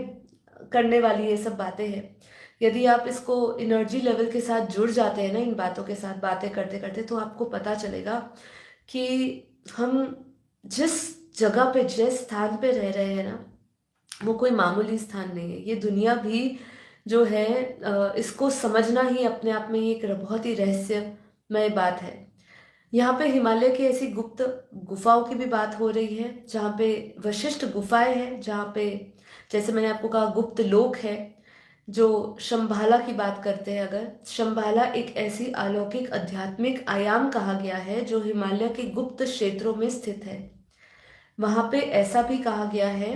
करने वाली ये सब बातें हैं। यदि आप इसको एनर्जी लेवल के साथ जुड़ जाते हैं ना, इन बातों के साथ बातें करते करते, तो आपको पता चलेगा कि हम जिस जगह पे जिस स्थान पे रह रहे हैं ना, वो कोई मामूली स्थान नहीं है। ये दुनिया भी जो है इसको समझना ही अपने आप में एक बहुत ही रहस्यमय बात है। यहाँ पे हिमालय की ऐसी गुप्त गुफाओं की भी बात हो रही है, जहाँ पे वशिष्ठ गुफाएं हैं, जहाँ पे जैसे मैंने आपको कहा गुप्त लोक है। जो शंभाला की बात करते हैं, अगर शंभाला एक ऐसी अलौकिक आध्यात्मिक आयाम कहा गया है जो हिमालय के गुप्त क्षेत्रों में स्थित है। वहाँ पे ऐसा भी कहा गया है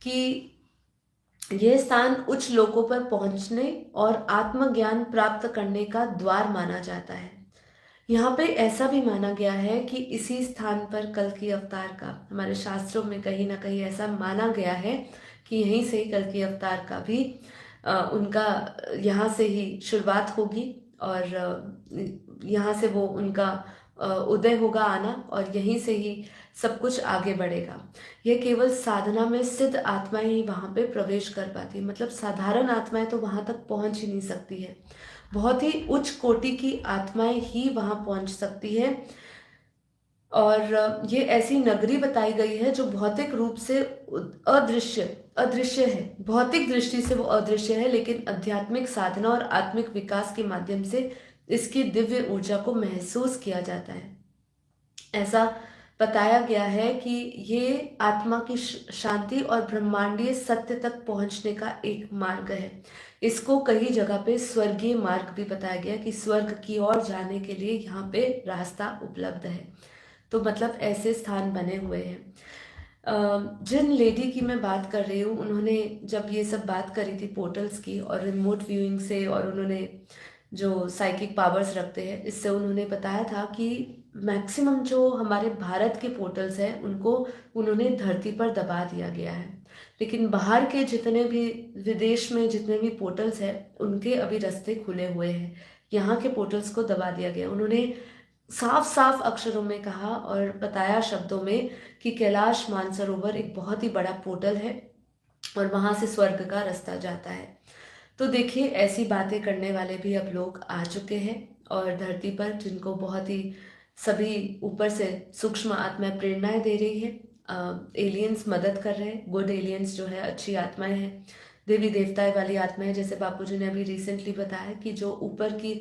कि यह स्थान उच्च लोकों पर पहुंचने और आत्मज्ञान प्राप्त करने का द्वार माना जाता है। यहाँ पे ऐसा भी माना गया है कि इसी स्थान पर कल की अवतार का, हमारे शास्त्रों में कहीं ना कहीं ऐसा माना गया है कि यहीं से ही कल की अवतार का भी उनका यहाँ से ही शुरुआत होगी, और यहाँ से वो उनका उदय होगा आना, और यहीं से ही सब कुछ आगे बढ़ेगा। यह केवल साधना में सिद्ध आत्माएं ही वहाँ पे प्रवेश कर पाती है, मतलब साधारण आत्माएं तो वहाँ तक पहुँच ही नहीं सकती है। बहुत ही उच्च कोटि की आत्माएं ही वहाँ पहुँच सकती है। और ये ऐसी नगरी बताई गई है जो भौतिक रूप से अदृश्य अदृश्य है। भौतिक दृष्टि से वो अदृश्य है, लेकिन आध्यात्मिक साधना और आत्मिक विकास के माध्यम से इसकी दिव्य ऊर्जा को महसूस किया जाता है। ऐसा बताया गया है कि ये आत्मा की शांति और ब्रह्मांडीय सत्य तक पहुंचने का एक मार्ग है। इसको कई जगह पे स्वर्गीय मार्ग भी बताया गया कि स्वर्ग की ओर जाने के लिए यहाँ पे रास्ता उपलब्ध है। तो मतलब ऐसे स्थान बने हुए हैं। जिन लेडी की मैं बात कर रही हूँ, उन्होंने जब ये सब बात करी थी पोर्टल्स की और रिमोट व्यूइंग से, और उन्होंने जो साइकिक पावर्स रखते हैं, इससे उन्होंने बताया था कि मैक्सिमम जो हमारे भारत के पोर्टल्स हैं उनको उन्होंने धरती पर दबा दिया गया है, लेकिन बाहर के जितने भी विदेश में जितने भी पोर्टल्स हैं उनके अभी रास्ते खुले हुए हैं। यहाँ के पोर्टल्स को दबा दिया गया। उन्होंने साफ साफ अक्षरों में कहा और बताया शब्दों में कि कैलाश मानसरोवर एक बहुत ही बड़ा पोर्टल है और वहां से स्वर्ग का रास्ता जाता है। तो देखिए, ऐसी बातें करने वाले भी अब लोग आ चुके हैं और धरती पर, जिनको बहुत ही सभी ऊपर से सूक्ष्म आत्माएं प्रेरणाएं दे रही है। एलियंस मदद कर रहे हैं, गुड एलियंस जो है, अच्छी आत्माएं हैं, देवी देवताएं वाली आत्माएं। जैसे बापूजी ने अभी रिसेंटली बताया कि जो ऊपर की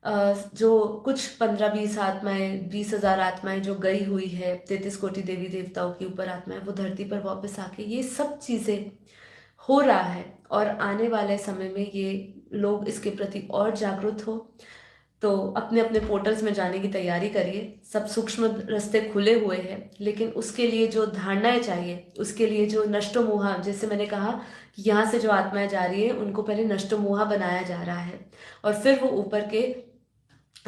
जो कुछ 15-20 आत्माएं, 20,000 आत्माएं जो गई हुई है, 33 कोटि देवी देवताओं की ऊपर आत्माएं, वो धरती पर वापस आके, ये सब चीजें हो रहा है। और आने वाले समय में ये लोग इसके प्रति और जागरूक हो, तो अपने अपने पोर्टल्स में जाने की तैयारी करिए। सब सूक्ष्म रास्ते खुले हुए हैं, लेकिन उसके लिए जो धारणाएं चाहिए, उसके लिए जो नष्टो मोहा, जैसे मैंने कहा कि यहाँ से जो आत्माएं जा रही है उनको पहले नष्टो मोहा बनाया जा रहा है, और फिर वो ऊपर के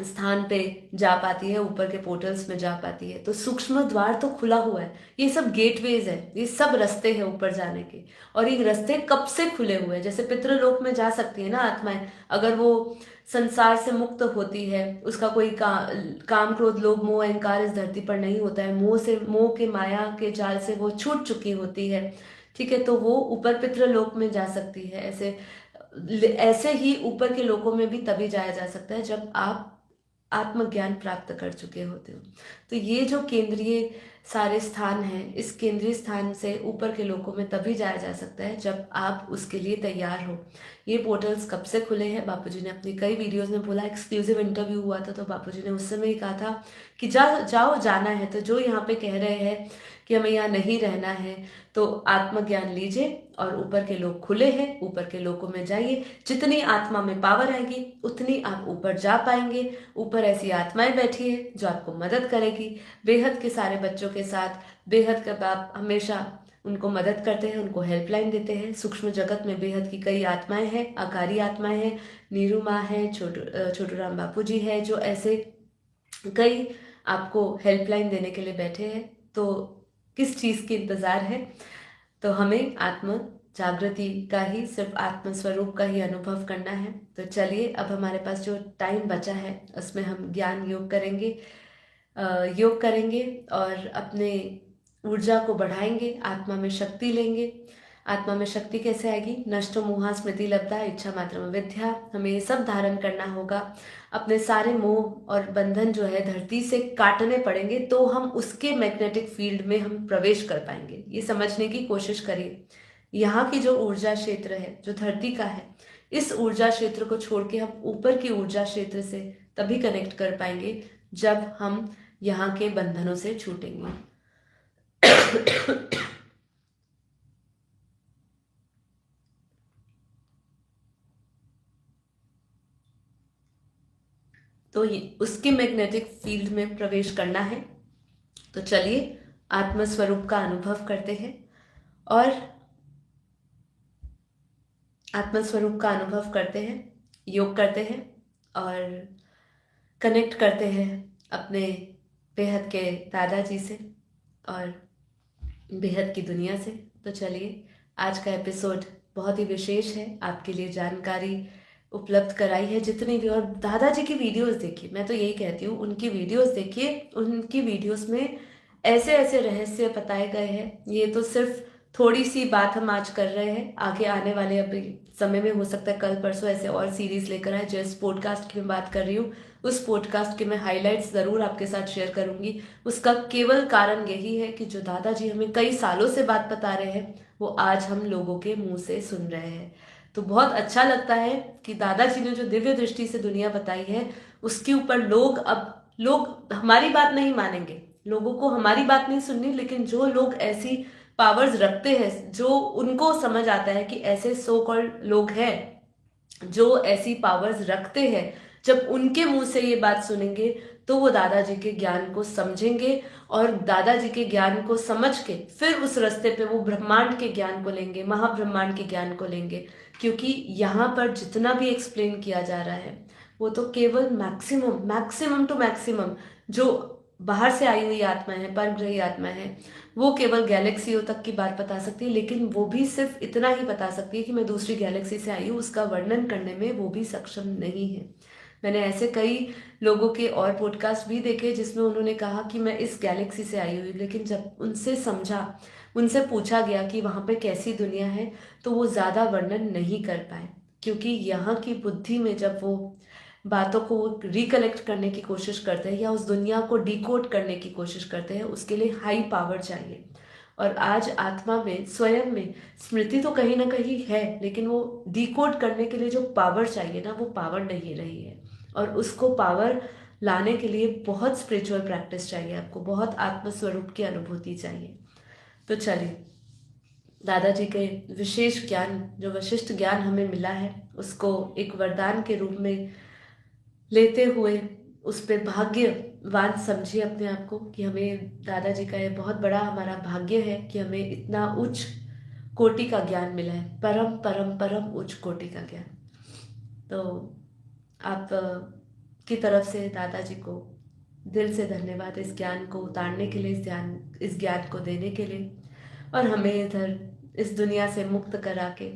स्थान पे जा पाती है, ऊपर के पोर्टल्स में जा पाती है। तो सूक्ष्म द्वार तो खुला हुआ है, ये सब गेटवेज है, ये सब रास्ते हैं ऊपर जाने के। और ये रास्ते कब से खुले हुए हैं? जैसे पितृलोक में जा सकती है ना आत्माएं, अगर वो संसार से मुक्त होती है, उसका कोई काम क्रोध लोभ मोह अहंकार इस धरती पर नहीं होता है, मोह के माया के जाल से वो छूट चुकी होती है, ठीक है, तो वो ऊपर पितृलोक में जा सकती है। ऐसे ऐसे ही ऊपर के लोकों में भी तभी जाया जा सकता है जब आप आत्मज्ञान प्राप्त कर चुके होते हो। तो ये जो केंद्रीय सारे स्थान हैं, इस केंद्रीय स्थान से ऊपर के लोकों में तभी जाया जा सकता है जब आप उसके लिए तैयार हो। ये पोर्टल्स कब से खुले हैं? बापूजी ने अपनी कई वीडियोस में बोला। एक्सक्लूसिव इंटरव्यू हुआ था तो बापूजी ने उस समय ही कहा था कि जाओ जाना है। तो जो यहाँ पे कह रहे हैं कि हमें यहाँ नहीं रहना है, तो आत्मज्ञान लीजिए और ऊपर के लोक खुले हैं, ऊपर के लोकों में जाइए। जितनी आत्मा में पावर आएगी उतनी आप ऊपर जा पाएंगे। ऊपर ऐसी आत्माएं बैठी है जो आपको मदद करेगी। बेहद के सारे बच्चों के साथ बेहद का बाप हमेशा उनको मदद करते हैं, उनको हेल्पलाइन देते हैं। सूक्ष्म जगत में बेहद की कई आत्माएं हैं, आकारी आत्माएं हैं। नीरू माँ है, छोटू राम बापू जी है, जो ऐसे कई आपको हेल्पलाइन देने के लिए बैठे हैं। तो किस चीज़ की इंतज़ार है? तो हमें आत्म जागृति का ही, सिर्फ आत्म स्वरूप का ही अनुभव करना है। तो चलिए, अब हमारे पास जो टाइम बचा है उसमें हम ज्ञान योग करेंगे, और अपने ऊर्जा को बढ़ाएंगे, आत्मा में शक्ति लेंगे। आत्मा में शक्ति कैसे आएगी? नष्टो मोहा स्मृति लब्धा इच्छा मात्र विद्या। हमें ये सब धारण करना होगा। अपने सारे मोह और बंधन जो है धरती से काटने पड़ेंगे, तो हम उसके मैग्नेटिक फील्ड में हम प्रवेश कर पाएंगे। ये समझने की कोशिश करिए, यहाँ की जो ऊर्जा क्षेत्र है जो धरती का है, इस ऊर्जा क्षेत्र को छोड़ के हम ऊपर की ऊर्जा क्षेत्र से तभी कनेक्ट कर पाएंगे जब हम यहाँ के बंधनों से छूटेंगे। तो उसके मैग्नेटिक फील्ड में प्रवेश करना है। तो चलिए आत्मस्वरूप का अनुभव करते हैं और आत्मस्वरूप का अनुभव करते हैं, योग करते हैं और कनेक्ट करते हैं अपने बेहद के दादाजी से और बेहद की दुनिया से। तो चलिए, आज का एपिसोड बहुत ही विशेष है, आपके लिए जानकारी उपलब्ध कराई है जितनी भी। और दादाजी की वीडियोस देखिए, मैं तो यही कहती हूँ, उनकी वीडियोस देखिए। उनकी वीडियोस में ऐसे ऐसे रहस्य बताए गए हैं। ये तो सिर्फ थोड़ी सी बात हम आज कर रहे हैं, आगे आने वाले अभी समय में हो सकता है कल परसों ऐसे और सीरीज लेकर आए। जिस पॉडकास्ट की मैं बात कर रही हूँ, उस पॉडकास्ट के मैं हाइलाइट्स ज़रूर आपके साथ शेयर करूंगी। उसका केवल कारण यही है कि जो दादाजी हमें कई सालों से बात बता रहे हैं, वो आज हम लोगों के मुंह से सुन रहे हैं। तो बहुत अच्छा लगता है कि दादाजी ने जो दिव्य दृष्टि से दुनिया बताई है, उसके ऊपर लोग हमारी बात नहीं मानेंगे, लोगों को हमारी बात नहीं सुननी, लेकिन जो लोग ऐसी पावर्स रखते हैं, जो उनको समझ आता है कि ऐसे सो कॉल्ड लोग हैं जो ऐसी पावर्स रखते हैं, जब उनके मुंह से ये बात सुनेंगे तो वो दादाजी के ज्ञान को समझेंगे और दादाजी के ज्ञान को समझ के फिर उस रास्ते पे वो ब्रह्मांड के ज्ञान को लेंगे, महाब्रह्मांड के ज्ञान को लेंगे। क्योंकि यहाँ पर जितना भी एक्सप्लेन किया जा रहा है वो तो केवल मैक्सिमम टू मैक्सिमम जो बाहर से आई हुई आत्मा है, परग्रही आत्मा है, वो केवल गैलेक्सियों तक की बात बता सकती है। लेकिन वो भी सिर्फ इतना ही बता सकती है कि मैं दूसरी गैलेक्सी से आई हूँ, उसका वर्णन करने में वो भी सक्षम नहीं है। मैंने ऐसे कई लोगों के और पॉडकास्ट भी देखे जिसमें उन्होंने कहा कि मैं इस गैलेक्सी से आई हुई, लेकिन जब उनसे समझा, उनसे पूछा गया कि वहाँ पे कैसी दुनिया है, तो वो ज़्यादा वर्णन नहीं कर पाए। क्योंकि यहाँ की बुद्धि में जब वो बातों को रिकलेक्ट करने की कोशिश करते हैं या उस दुनिया को डिकोड करने की कोशिश करते हैं, उसके लिए हाई पावर चाहिए। और आज आत्मा में, स्वयं में स्मृति तो कहीं ना कहीं है, लेकिन वो डिकोड करने के लिए जो पावर चाहिए ना, वो पावर नहीं रही है। और उसको पावर लाने के लिए बहुत स्पिरिचुअल प्रैक्टिस चाहिए, आपको बहुत आत्मस्वरूप की अनुभूति चाहिए। तो चलिए, दादाजी के विशेष ज्ञान, जो वशिष्ठ ज्ञान हमें मिला है, उसको एक वरदान के रूप में लेते हुए उस पर भाग्यवान समझिए अपने आप को कि हमें दादाजी का ये बहुत बड़ा हमारा भाग्य है कि हमें इतना उच्च कोटि का ज्ञान मिला है, परम परम परम उच्च कोटि का ज्ञान। तो आप की तरफ से दादाजी को दिल से धन्यवाद, इस ज्ञान को उतारने के लिए, इस ज्ञान को देने के लिए, और हमें इधर इस दुनिया से मुक्त करा के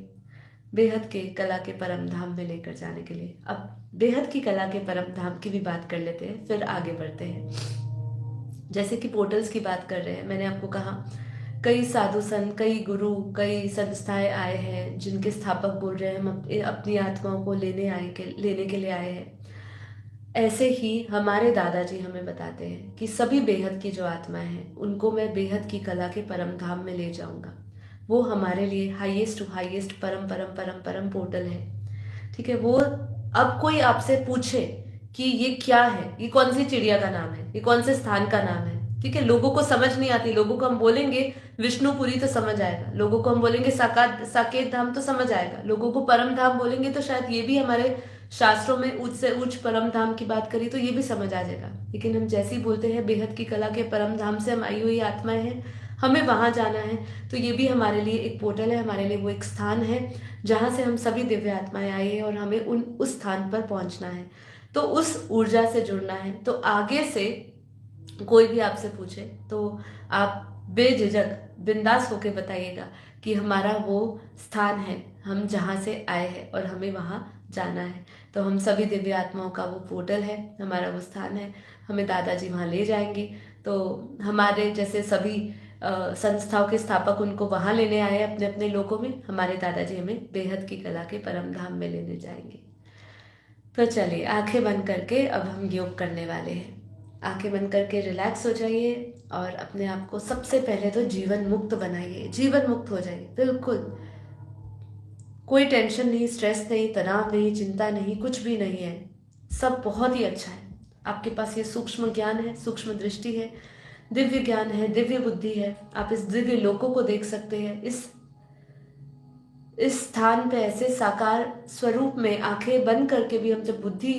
बेहद के कला के परम धाम में लेकर जाने के लिए। अब बेहद की कला के परम धाम की भी बात कर लेते हैं, फिर आगे बढ़ते हैं। जैसे कि पोर्टल्स की बात कर रहे हैं, मैंने आपको कहा कई साधु संत, कई गुरु, कई संस्थाएं आए हैं जिनके स्थापक बोल रहे हैं हम अपनी आत्माओं को लेने के लिए आए हैं। ऐसे ही हमारे दादाजी हमें बताते हैं कि सभी बेहद की जो आत्माएं हैं उनको मैं बेहद की कला के परम धाम में ले जाऊंगा। वो हमारे लिए हाईएस्ट टू हाईएस्ट परम परम परम परम पोर्टल है। ठीक है, वो अब कोई आपसे पूछे कि ये क्या है, ये कौन सी चिड़िया का नाम है, ये कौन से स्थान का नाम है, ठीक है, लोगों को समझ नहीं आती। लोगों को हम बोलेंगे विष्णुपुरी तो समझ आएगा, लोगों को हम बोलेंगे साकेत धाम तो समझ आएगा, लोगों को परम धाम बोलेंगे तो शायद ये भी हमारे शास्त्रों में उच्च से उच्च परम धाम की बात करी तो ये भी समझ आ जाएगा। लेकिन हम जैसे ही बोलते हैं बेहद की कला के परम धाम से हम आई हुई आत्माएं हैं, हमें वहां जाना है, तो ये भी हमारे लिए एक पोर्टल है, हमारे लिए वो एक स्थान है जहां से हम सभी दिव्य आत्माएं आई है और हमें उस स्थान पर पहुंचना है। तो उस ऊर्जा से जुड़ना है। तो आगे से कोई भी आपसे पूछे तो आप बेझिझक बिंदास होके बताइएगा कि हमारा वो स्थान है, हम जहाँ से आए हैं और हमें वहाँ जाना है। तो हम सभी दिव्य आत्माओं का वो पोर्टल है, हमारा वो स्थान है, हमें दादाजी वहाँ ले जाएंगे। तो हमारे जैसे सभी संस्थाओं के स्थापक उनको वहाँ लेने आए अपने अपने लोकों में, हमारे दादाजी हमें बेहद की कला के परम धाम में लेने जाएंगे। तो चलिए आंखें बंद करके अब हम योग करने वाले हैं। आंखें बंद करके रिलैक्स हो जाइए और अपने आप को सबसे पहले तो जीवन मुक्त बनाइए, जीवन मुक्त हो जाइए बिल्कुल। कोई टेंशन नहीं, स्ट्रेस नहीं, तनाव नहीं, चिंता नहीं, कुछ भी नहीं है। सब बहुत ही अच्छा है। आपके पास ये सूक्ष्म ज्ञान है, सूक्ष्म दृष्टि है, दिव्य ज्ञान है, दिव्य बुद्धि है। आप इस दिव्य लोकों को देख सकते हैं। इस स्थान पे ऐसे साकार स्वरूप में आंखें बंद करके भी हम जब बुद्धि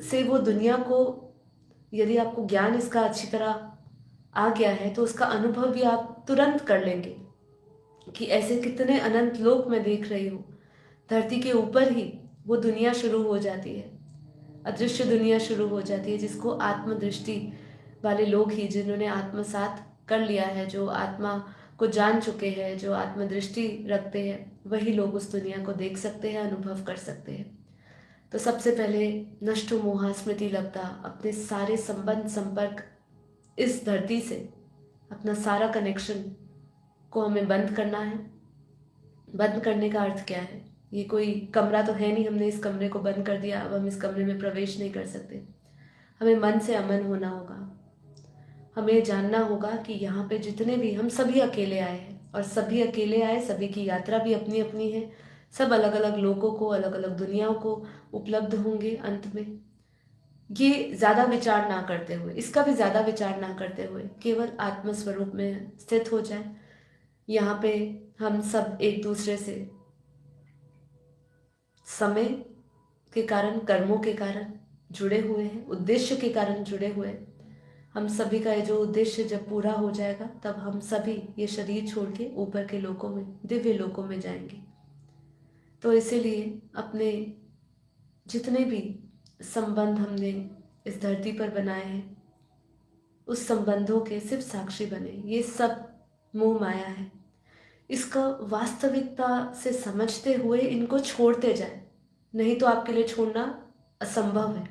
से वो दुनिया को, यदि आपको ज्ञान इसका अच्छी तरह आ गया है तो उसका अनुभव भी आप तुरंत कर लेंगे कि ऐसे कितने अनंत लोक मैं देख रही हूँ। धरती के ऊपर ही वो दुनिया शुरू हो जाती है, अदृश्य दुनिया शुरू हो जाती है, जिसको आत्मदृष्टि वाले लोग ही, जिन्होंने आत्मसात कर लिया है, जो आत्मा को जान चुके हैं, जो आत्मदृष्टि रखते हैं, वही लोग उस दुनिया को देख सकते हैं, अनुभव कर सकते हैं। तो सबसे पहले नष्टो मोहा स्मृति लब्धा, अपने सारे संबंध संपर्क इस धरती से, अपना सारा कनेक्शन को हमें बंद करना है। बंद करने का अर्थ क्या है? ये कोई कमरा तो है नहीं, हमने इस कमरे को बंद कर दिया, अब हम इस कमरे में प्रवेश नहीं कर सकते। हमें मन से अमन होना होगा। हमें जानना होगा कि यहाँ पे जितने भी, हम सभी अकेले आए हैं और सभी अकेले आए, सभी की यात्रा भी अपनी अपनी है। सब अलग अलग लोगों को, अलग अलग दुनियाओं को उपलब्ध होंगे अंत में। ये ज्यादा विचार ना करते हुए, इसका भी ज्यादा विचार ना करते हुए, केवल आत्मस्वरूप में स्थित हो जाए। यहाँ पे हम सब एक दूसरे से समय के कारण, कर्मों के कारण जुड़े हुए हैं, उद्देश्य के कारण जुड़े हुए हैं। हम सभी का ये जो उद्देश्य जब पूरा हो जाएगा तब हम सभी ये शरीर छोड़ के ऊपर के लोकों में, दिव्य लोकों में जाएंगे। तो इसीलिए अपने जितने भी संबंध हमने इस धरती पर बनाए हैं, उस संबंधों के सिर्फ साक्षी बने। ये सब मोह माया है, इसका वास्तविकता से समझते हुए इनको छोड़ते जाए, नहीं तो आपके लिए छोड़ना असंभव है।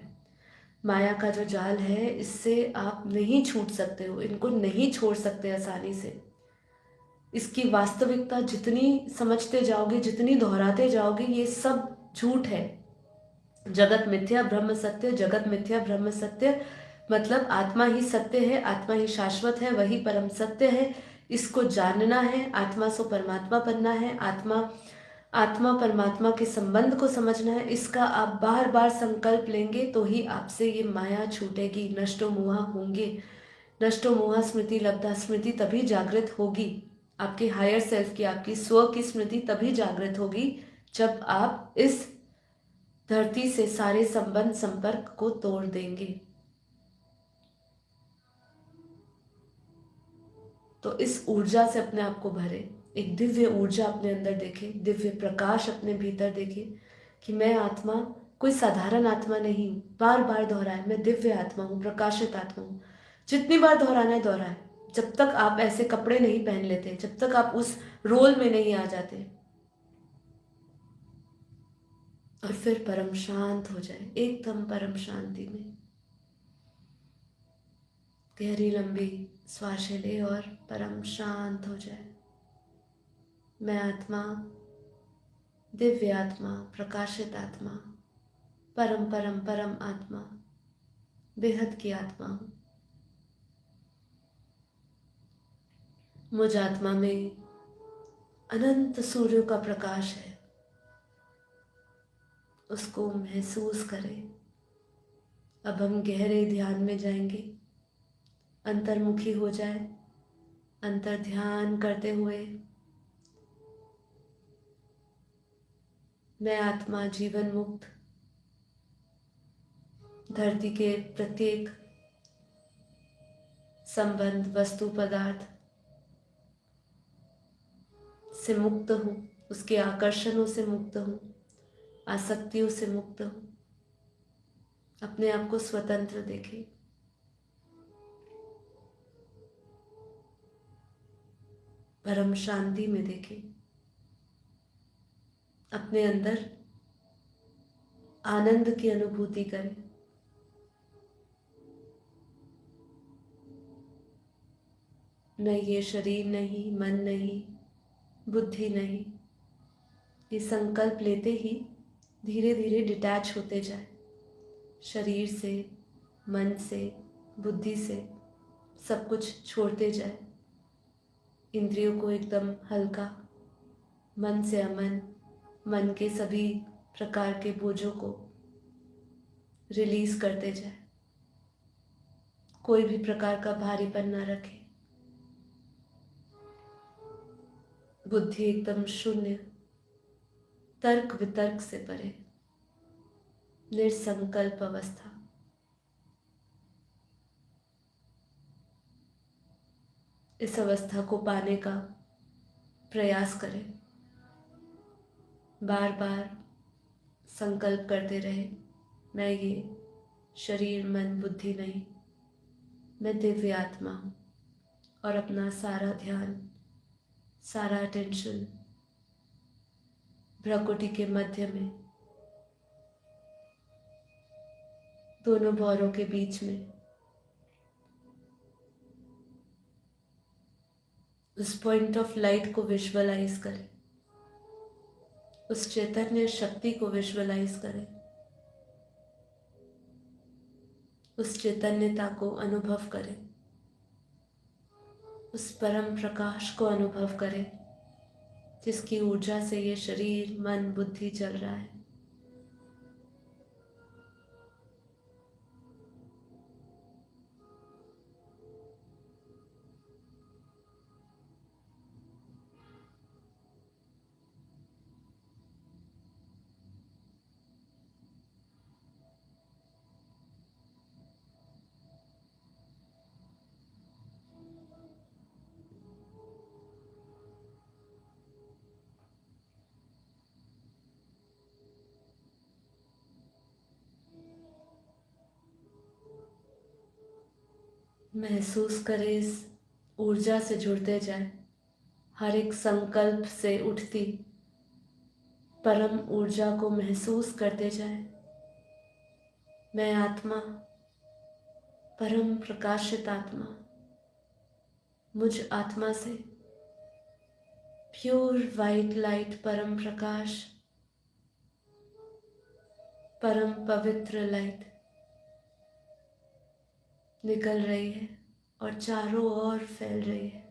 माया का जो जाल है, इससे आप नहीं छूट सकते हो, इनको नहीं छोड़ सकते आसानी से। इसकी वास्तविकता जितनी समझते जाओगे, जितनी दोहराते जाओगे, ये सब झूठ है। जगत मिथ्या ब्रह्म सत्य, जगत मिथ्या ब्रह्म सत्य, मतलब आत्मा ही सत्य है, आत्मा ही शाश्वत है, वही परम सत्य है। इसको जानना है, आत्मा से परमात्मा बनना है, आत्मा आत्मा परमात्मा के संबंध को समझना है। इसका आप बार बार संकल्प लेंगे तो ही आपसे ये माया छूटेगी। नष्टो मोहा होंगे, नष्टो मोहा स्मृति लब्धा, स्मृति तभी जागृत होगी आपके हायर सेल्फ की, आपकी स्व की स्मृति तभी जागृत होगी जब आप इस धरती से सारे संबंध संपर्क को तोड़ देंगे। तो इस ऊर्जा से अपने आप को भरे, एक दिव्य ऊर्जा अपने अंदर देखे, दिव्य प्रकाश अपने भीतर देखे कि मैं आत्मा कोई साधारण आत्मा नहीं। बार बार दोहराए, मैं दिव्य आत्मा हूँ, प्रकाशित आत्मा हूँ। जितनी बार दोहराना है दोहराए, जब तक आप ऐसे कपड़े नहीं पहन लेते, जब तक आप उस रोल में नहीं आ जाते। और फिर परम शांत हो जाए, एकदम परम शांति में गहरी लंबी श्वासें ले और परम शांत हो जाए। मैं आत्मा, दिव्य आत्मा, प्रकाशित आत्मा, परम परम परम आत्मा बेहद की आत्मा हूँ। मुझ आत्मा में अनंत सूर्यों का प्रकाश है, उसको महसूस करें। अब हम गहरे ध्यान में जाएंगे। अंतर्मुखी हो जाए, अंतर ध्यान करते हुए मैं आत्मा जीवन मुक्त धरती के प्रत्येक संबंध वस्तु पदार्थ से मुक्त हूँ, उसके आकर्षणों से मुक्त हूँ, आसक्तियों से मुक्त हूँ। अपने आप को स्वतंत्र देखें। परम शांति में देखें। अपने अंदर आनंद की अनुभूति करें। न ये शरीर नहीं, मन नहीं, बुद्धि नहीं। ये संकल्प लेते ही धीरे धीरे डिटैच होते जाए शरीर से, मन से, बुद्धि से, सब कुछ छोड़ते जाए। इंद्रियों को एकदम हल्का, मन से अमन, मन के सभी प्रकार के बोझों को रिलीज करते जाए। कोई भी प्रकार का भारीपन ना रखे। बुद्धि एकदम शून्य, तर्क वितर्क से परे, निसंकल्प अवस्था। इस अवस्था को पाने का प्रयास करें। बार बार संकल्प करते रहे, मैं ये शरीर मन बुद्धि नहीं, मैं दिव्य आत्मा हूँ। और अपना सारा ध्यान, सारा अटेंशन भ्रकुटी के मध्य में, दोनों भौरों के बीच में, उस पॉइंट ऑफ लाइट को विजुअलाइज करें। उस चैतन्य शक्ति को विजुअलाइज करें। उस चैतन्यता को अनुभव करें। उस परम प्रकाश को अनुभव करें जिसकी ऊर्जा से ये शरीर मन बुद्धि चल रहा है। महसूस करें, इस ऊर्जा से जुड़ते जाए। हर एक संकल्प से उठती परम ऊर्जा को महसूस करते जाए। मैं आत्मा, परम प्रकाशित आत्मा, मुझ आत्मा से प्योर वाइट लाइट, परम प्रकाश, परम पवित्र लाइट निकल रही है और चारों ओर फैल रही है।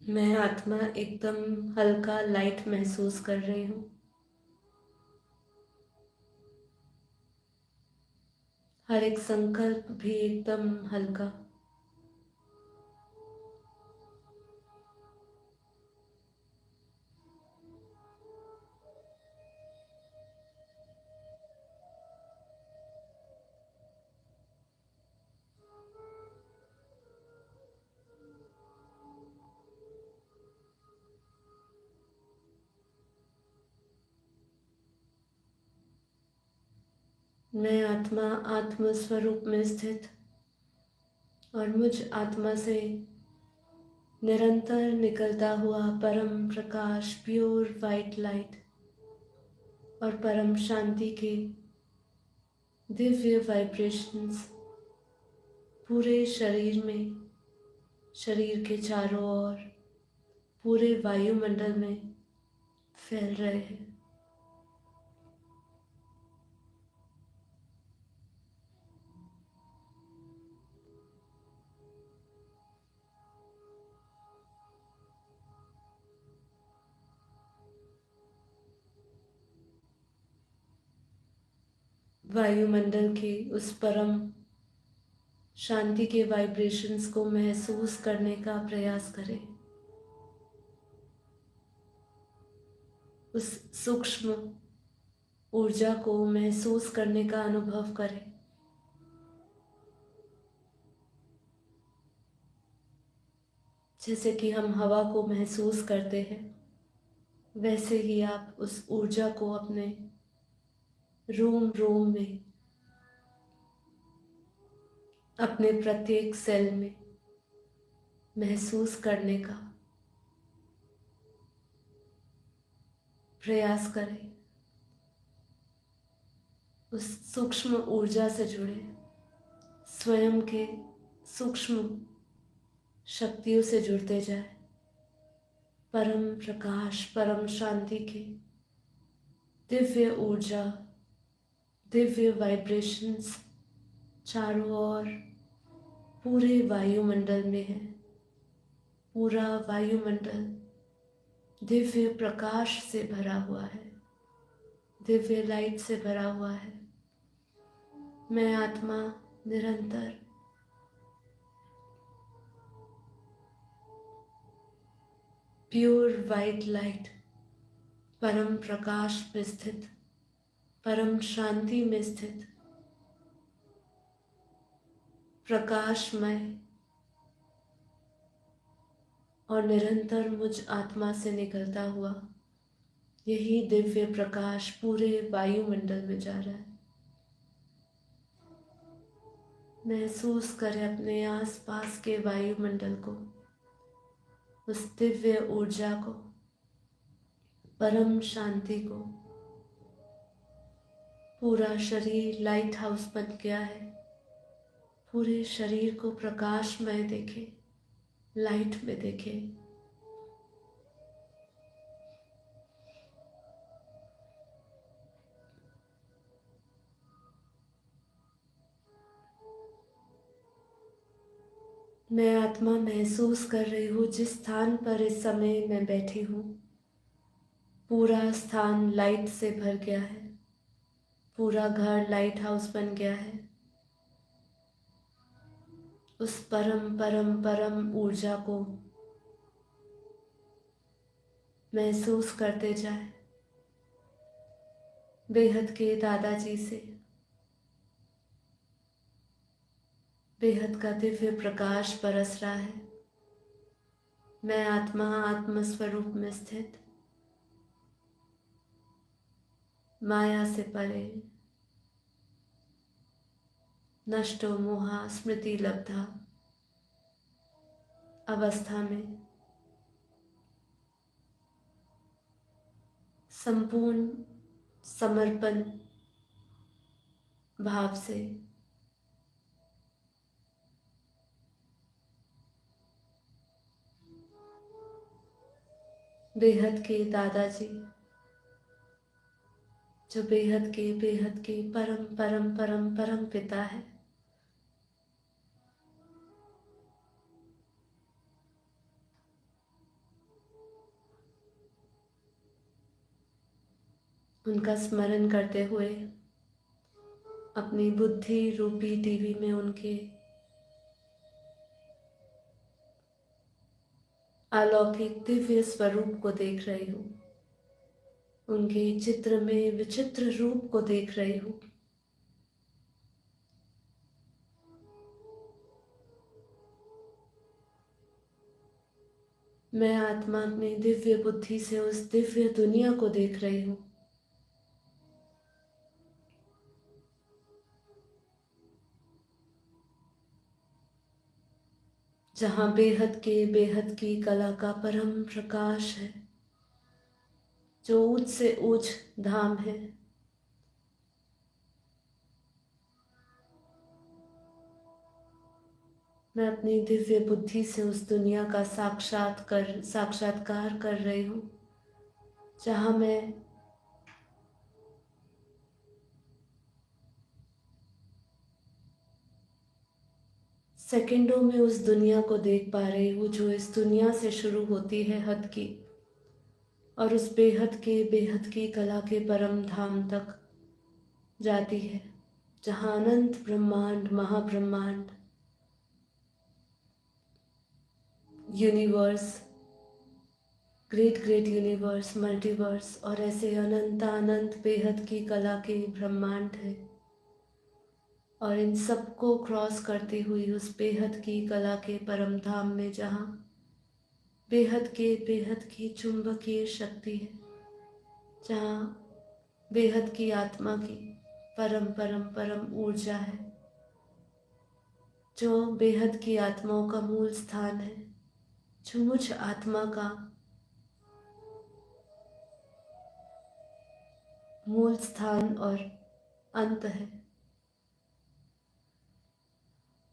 मैं आत्मा एकदम हल्का लाइट महसूस कर रही हूँ। हर एक संकल्प भी एकदम हल्का। मैं आत्मा आत्म स्वरूप में स्थित और मुझ आत्मा से निरंतर निकलता हुआ परम प्रकाश, प्योर वाइट लाइट और परम शांति के दिव्य वाइब्रेशंस पूरे शरीर में, शरीर के चारों ओर, पूरे वायुमंडल में फैल रहे हैं। वायुमंडल के उस परम शांति के वाइब्रेशंस को महसूस करने का प्रयास करें। उस सूक्ष्म ऊर्जा को महसूस करने का अनुभव करें। जैसे कि हम हवा को महसूस करते हैं, वैसे ही आप उस ऊर्जा को अपने रोम रोम में, अपने प्रत्येक सेल में महसूस करने का प्रयास करें। उस सूक्ष्म ऊर्जा से जुड़े, स्वयं के सूक्ष्म शक्तियों से जुड़ते जाए। परम प्रकाश, परम शांति की दिव्य ऊर्जा, दिव्य वाइब्रेशंस चारों ओर पूरे वायुमंडल में है। पूरा वायुमंडल दिव्य प्रकाश से भरा हुआ है, दिव्य लाइट से भरा हुआ है। मैं आत्मा निरंतर प्योर वाइट लाइट, परम प्रकाश में स्थित, परम शांति में स्थित, प्रकाशमय और निरंतर मुझ आत्मा से निकलता हुआ यही दिव्य प्रकाश पूरे वायुमंडल में जा रहा है। महसूस करें अपने आसपास के वायुमंडल को, उस दिव्य ऊर्जा को, परम शांति को। पूरा शरीर लाइट हाउस बन गया है। पूरे शरीर को प्रकाशमय देखें, लाइट में देखें। मैं आत्मा महसूस कर रही हूँ जिस स्थान पर इस समय मैं बैठी हूँ, पूरा स्थान लाइट से भर गया है। पूरा घर लाइट हाउस बन गया है। उस परम परम परम ऊर्जा को महसूस करते जाए। बेहद के दादाजी से बेहद का दिव्य प्रकाश बरस रहा है। मैं आत्मा आत्म स्वरूप में स्थित, माया से परे, नष्टो मोहा स्मृति लब्धा अवस्था में संपूर्ण समर्पण भाव से बेहद के दादाजी, जो बेहद के परम परम परम परम पिता है, उनका स्मरण करते हुए अपनी बुद्धि रूपी टीवी में उनके अलौकिक दिव्य स्वरूप को देख रही हूँ। उनके चित्र में विचित्र रूप को देख रही हूँ। मैं आत्मा अपनी दिव्य बुद्धि से उस दिव्य दुनिया को देख रही हूँ। जहाँ बेहद के बेहद की कला का परम प्रकाश है, जो ऊंच से ऊंच धाम है। मैं अपनी दिव्य बुद्धि से उस दुनिया का साक्षात्कार कर रही हूँ, जहाँ मैं सेकंडों में उस दुनिया को देख पा रही हूँ, जो इस दुनिया से शुरू होती है हद की, और उस बेहद की कला के परम धाम तक जाती है, जहाँ अनंत ब्रह्मांड, महाब्रह्मांड, universe, great great universe, multiverse और ऐसे अनंत अनंत बेहद की कला के ब्रह्मांड है। और इन सबको क्रॉस करती हुई उस बेहद की कला के परम धाम में, जहाँ बेहद की चुंबकीय शक्ति है, जहाँ बेहद की आत्मा की परम परम परम ऊर्जा है, जो बेहद की आत्माओं का मूल स्थान है, जो मुझ आत्मा का मूल स्थान और अंत है।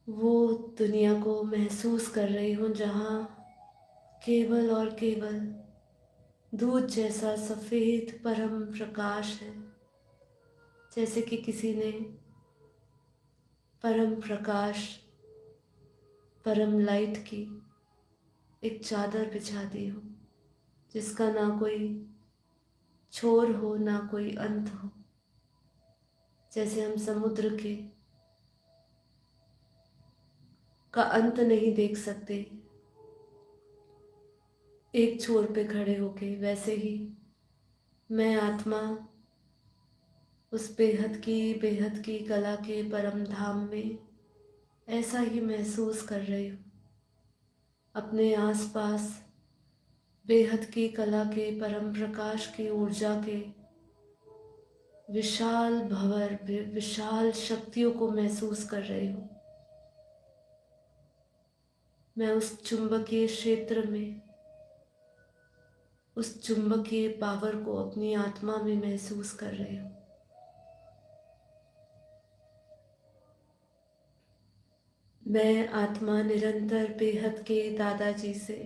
वो दुनिया को महसूस कर रही हूँ, जहाँ केवल और केवल दूध जैसा सफेद परम प्रकाश है, जैसे कि किसी ने परम प्रकाश, परम लाइट की एक चादर बिछा दी हो, जिसका ना कोई छोर हो ना कोई अंत हो। जैसे हम समुद्र के का अंत नहीं देख सकते एक छोर पे खड़े होके, वैसे ही मैं आत्मा उस बेहद की कला के परम धाम में ऐसा ही महसूस कर रही हूँ। अपने आसपास बेहद की कला के परम प्रकाश की ऊर्जा के विशाल भंवर, विशाल शक्तियों को महसूस कर रही हूँ। मैं उस चुंबकीय क्षेत्र में, उस चुंबकीय पावर को अपनी आत्मा में महसूस कर रही हूँ। मैं आत्मा निरंतर बेहद के दादाजी से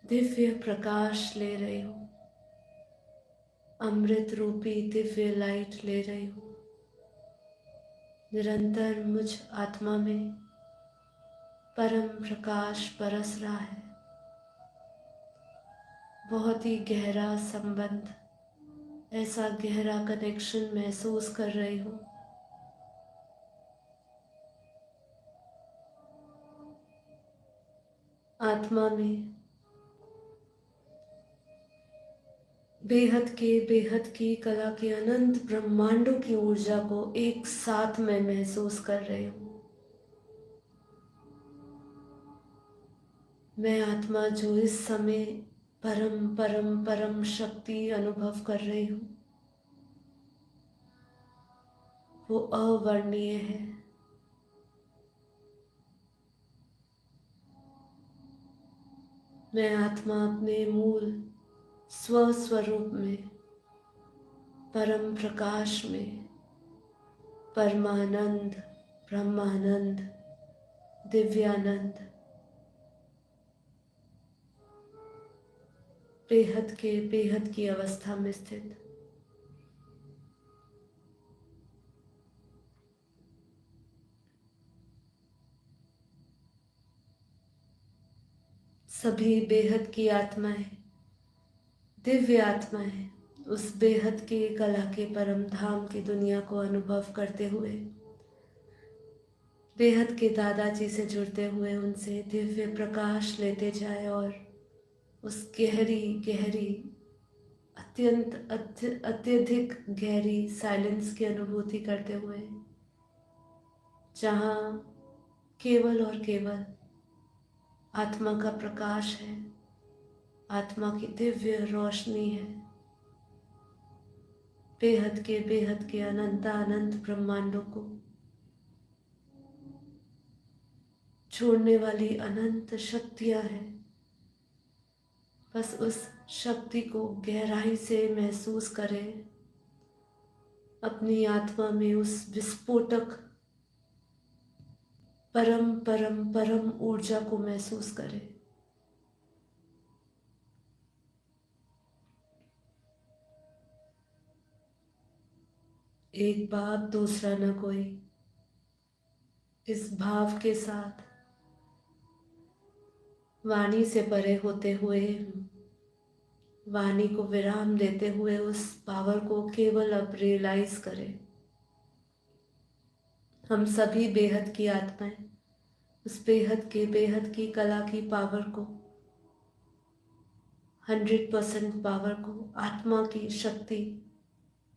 दिव्य प्रकाश ले रही हूँ, अमृत रूपी दिव्य लाइट ले रही हूँ। निरंतर मुझ आत्मा में परम प्रकाश बरस रहा है। बहुत ही गहरा संबंध, ऐसा गहरा कनेक्शन महसूस कर रही हूँ। आत्मा में बेहद की कला के अनंत ब्रह्मांडों की ऊर्जा को एक साथ मैं महसूस कर रही हूँ। मैं आत्मा जो इस समय परम परम परम शक्ति अनुभव कर रही हूँ, वो अवर्णीय है। मैं आत्मा अपने मूल स्वस्वरूप में, परम प्रकाश में, परमानंद, ब्रह्मानंद, दिव्यानंद, बेहद की अवस्था में स्थित। सभी बेहद की आत्माएं, दिव्य आत्माएं उस बेहद की कला के परम धाम की दुनिया को अनुभव करते हुए, बेहद के दादाजी से जुड़ते हुए उनसे दिव्य प्रकाश लेते जाए, और उस गहरी अत्यधिक गहरी साइलेंस की अनुभूति करते हुए, जहाँ केवल और केवल आत्मा का प्रकाश है, आत्मा की दिव्य रोशनी है। बेहद के अनंत ब्रह्मांडों को छोड़ने वाली अनंत शक्तियाँ हैं। बस उस शक्ति को गहराई से महसूस करें। अपनी आत्मा में उस विस्फोटक परम परम परम ऊर्जा को महसूस करें। एक बाप दूसरा न कोई, इस भाव के साथ वाणी से परे होते हुए, वाणी को विराम देते हुए उस पावर को केवल अब रियलाइज करें। हम सभी बेहद की आत्माएं उस बेहद की कला की पावर को, 100% पावर को, आत्मा की शक्ति,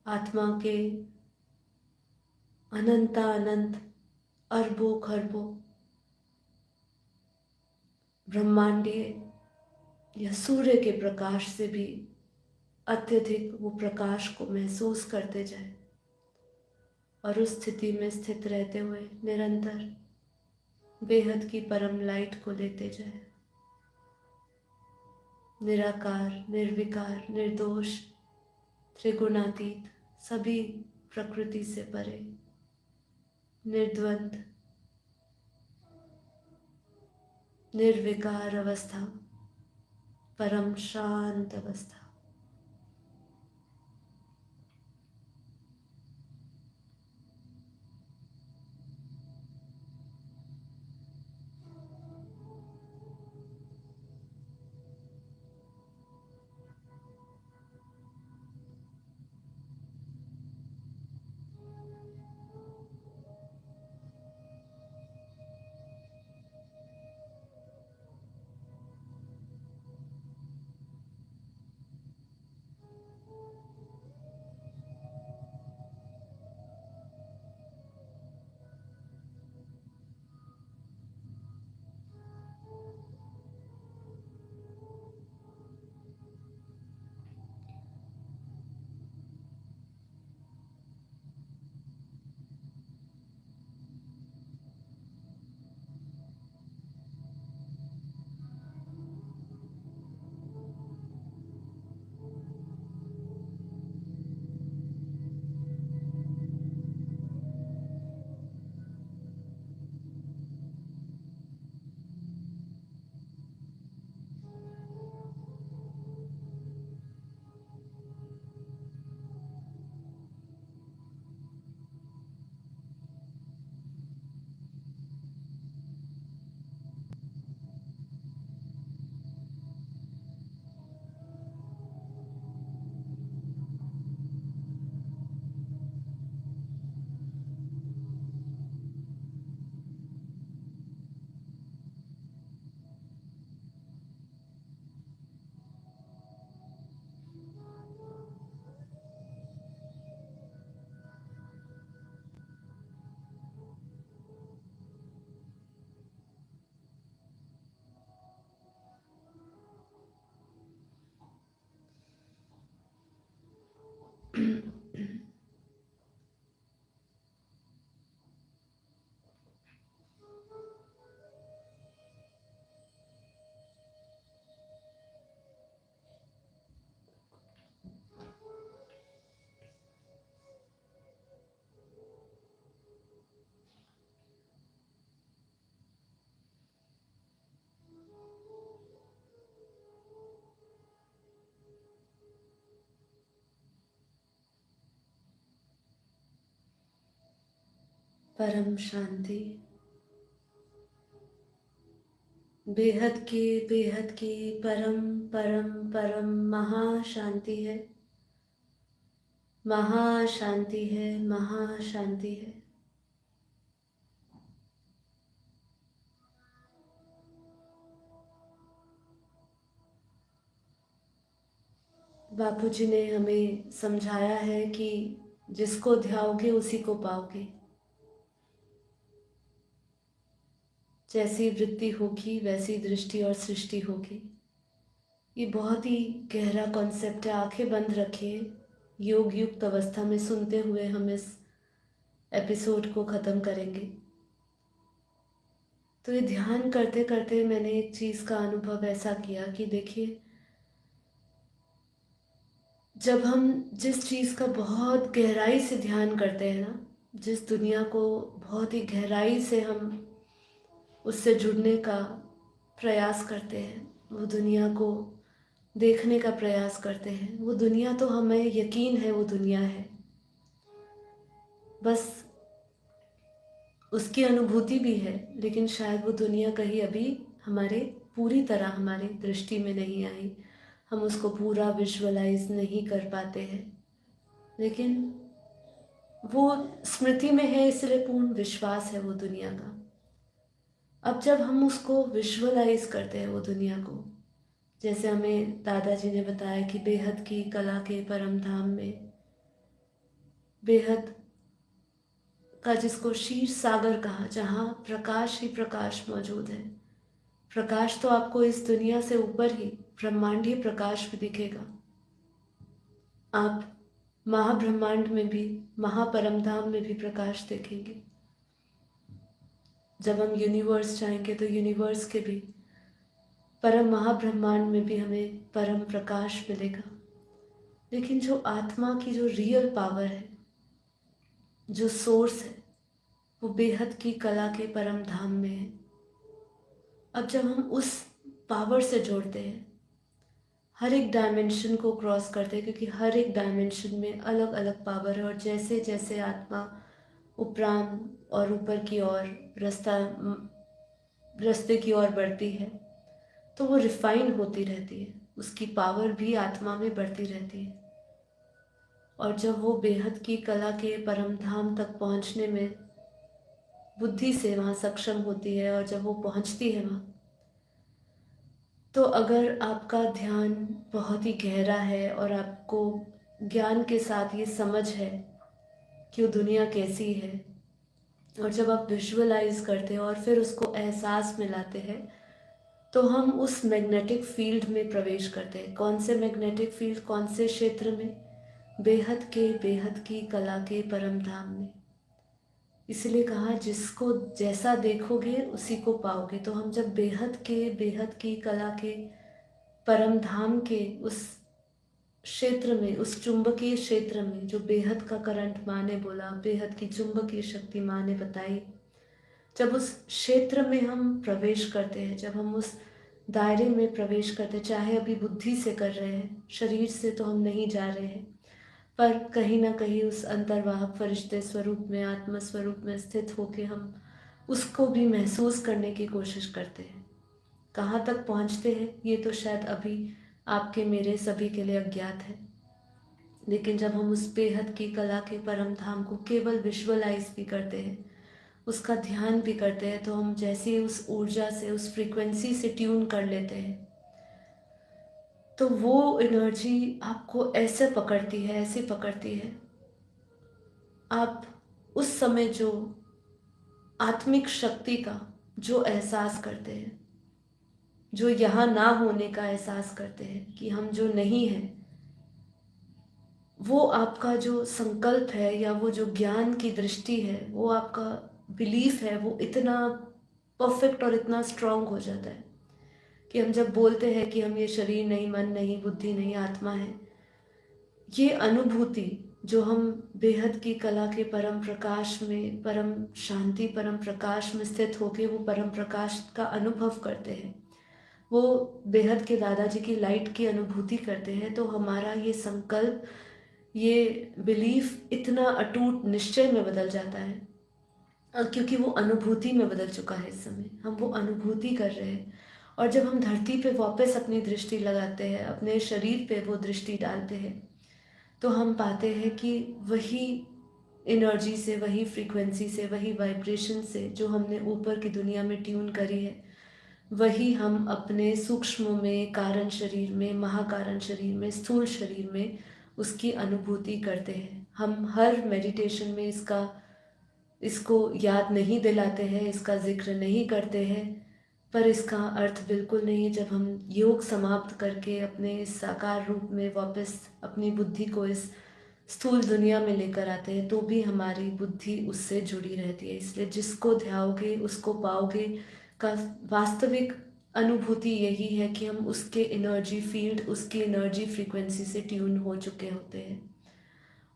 आत्मा के अनंता अनंत अरबों खरबों ब्रह्मांडीय या सूर्य के प्रकाश से भी अत्यधिक वो प्रकाश को महसूस करते जाए और उस स्थिति में स्थित रहते हुए निरंतर बेहद की परम लाइट को लेते जाए। निराकार, निर्विकार, निर्दोष, त्रिगुणातीत, सभी प्रकृति से परे, निर्द्वंद, निर्विकार अवस्था, परम शांत अवस्था। परम शांति, बेहद की परम परम परम महाशांति है, महाशांति है, महाशांति है। बापूजी ने हमें समझाया है कि जिसको ध्याओगे उसी को पाओगे। जैसी वृत्ति होगी वैसी दृष्टि और सृष्टि होगी। ये बहुत ही गहरा कॉन्सेप्ट है। आंखें बंद रखिए, योग युक्त अवस्था में सुनते हुए हम इस एपिसोड को ख़त्म करेंगे। तो ये ध्यान करते करते मैंने एक चीज़ का अनुभव ऐसा किया कि देखिए, जब हम जिस चीज़ का बहुत गहराई से ध्यान करते हैं ना, जिस दुनिया को बहुत ही गहराई से हम उससे जुड़ने का प्रयास करते हैं, वो दुनिया को देखने का प्रयास करते हैं, वो दुनिया तो हमें यकीन है वो दुनिया है, बस उसकी अनुभूति भी है, लेकिन शायद वो दुनिया कहीं अभी हमारे पूरी तरह हमारी दृष्टि में नहीं आई, हम उसको पूरा विजुअलाइज नहीं कर पाते हैं, लेकिन वो स्मृति में है, इसलिए पूर्ण विश्वास है वो दुनिया का। अब जब हम उसको विजुअलाइज करते हैं वो दुनिया को, जैसे हमें दादाजी ने बताया कि बेहद की कला के परम धाम में, बेहद का जिसको क्षीर सागर कहा, जहाँ प्रकाश ही प्रकाश मौजूद है। प्रकाश तो आपको इस दुनिया से ऊपर ही ब्रह्मांडीय प्रकाश भी दिखेगा। आप महाब्रह्मांड में भी, महापरम धाम में भी प्रकाश देखेंगे। जब हम यूनिवर्स जाएंगे तो यूनिवर्स के भी परम महाब्रह्मांड में भी हमें परम प्रकाश मिलेगा। लेकिन जो आत्मा की जो रियल पावर है, जो सोर्स है, वो बेहद की कला के परम धाम में है। अब जब हम उस पावर से जोड़ते हैं, हर एक डायमेंशन को क्रॉस करते हैं, क्योंकि हर एक डायमेंशन में अलग अलग पावर है, और जैसे जैसे आत्मा उपराम और ऊपर की ओर रास्ते की ओर बढ़ती है, तो वो रिफाइन होती रहती है, उसकी पावर भी आत्मा में बढ़ती रहती है। और जब वो बेहद की कला के परम धाम तक पहुंचने में बुद्धि से वहाँ सक्षम होती है, और जब वो पहुंचती है वहाँ, तो अगर आपका ध्यान बहुत ही गहरा है और आपको ज्ञान के साथ ये समझ है कि वो दुनिया कैसी है, और जब आप विजुअलाइज करते हैं और फिर उसको एहसास में लाते हैं, तो हम उस मैग्नेटिक फील्ड में प्रवेश करते हैं। कौन से मैग्नेटिक फील्ड, कौन से क्षेत्र में? बेहद के, बेहद की कला के परम धाम में। इसलिए कहा, जिसको जैसा देखोगे उसी को पाओगे। तो हम जब बेहद के, बेहद की कला के परम धाम के उस क्षेत्र में, उस चुंबकीय क्षेत्र में, जो बेहद का करंट माँ ने बोला, बेहद की चुंबकीय शक्ति माँ ने बताई, जब उस क्षेत्र में हम प्रवेश करते हैं, जब हम उस दायरे में प्रवेश करते हैं, चाहे अभी बुद्धि से कर रहे हैं, शरीर से तो हम नहीं जा रहे हैं, पर कहीं ना कहीं उस अंतर्वाहक फरिश्ते स्वरूप में, आत्म स्वरूप में स्थित होके हम उसको भी महसूस करने की कोशिश करते हैं। कहाँ तक पहुँचते हैं ये तो शायद अभी आपके मेरे सभी के लिए अज्ञात है, लेकिन जब हम उस बेहद की कला के परम धाम को केवल विजुअलाइज भी करते हैं, उसका ध्यान भी करते हैं, तो हम जैसे ही उस ऊर्जा से, उस फ्रीक्वेंसी से ट्यून कर लेते हैं, तो वो एनर्जी आपको ऐसे पकड़ती है, ऐसे पकड़ती है। आप उस समय जो आत्मिक शक्ति का जो एहसास करते हैं, जो यहाँ ना होने का एहसास करते हैं कि हम जो नहीं हैं, वो आपका जो संकल्प है या वो जो ज्ञान की दृष्टि है, वो आपका बिलीफ है, वो इतना परफेक्ट और इतना स्ट्रांग हो जाता है कि हम जब बोलते हैं कि हम ये शरीर नहीं, मन नहीं, बुद्धि नहीं, आत्मा है, ये अनुभूति जो हम बेहद की कला के परम प्रकाश में, परम शांति, परम प्रकाश में स्थित होके वो परम प्रकाश का अनुभव करते हैं, वो बेहद के दादाजी की लाइट की अनुभूति करते हैं, तो हमारा ये संकल्प, ये बिलीफ इतना अटूट निश्चय में बदल जाता है, क्योंकि वो अनुभूति में बदल चुका है। इस समय हम वो अनुभूति कर रहे हैं, और जब हम धरती पे वापस अपनी दृष्टि लगाते हैं, अपने शरीर पे वो दृष्टि डालते हैं, तो हम पाते हैं कि वही एनर्जी से, वही फ्रीक्वेंसी से, वही वाइब्रेशन से जो हमने ऊपर की दुनिया में ट्यून करी है, वही हम अपने सूक्ष्म में, कारण शरीर में, महाकारण शरीर में, स्थूल शरीर में उसकी अनुभूति करते हैं। हम हर मेडिटेशन में इसको याद नहीं दिलाते हैं, इसका जिक्र नहीं करते हैं, पर इसका अर्थ बिल्कुल नहीं है। जब हम योग समाप्त करके अपने इस साकार रूप में वापस अपनी बुद्धि को इस स्थूल दुनिया में लेकर आते हैं, तो भी हमारी बुद्धि उससे जुड़ी रहती है। इसलिए जिसको ध्याओगे उसको पाओगे, का वास्तविक अनुभूति यही है कि हम उसके एनर्जी फील्ड, उसकी एनर्जी फ्रीक्वेंसी से ट्यून हो चुके होते हैं।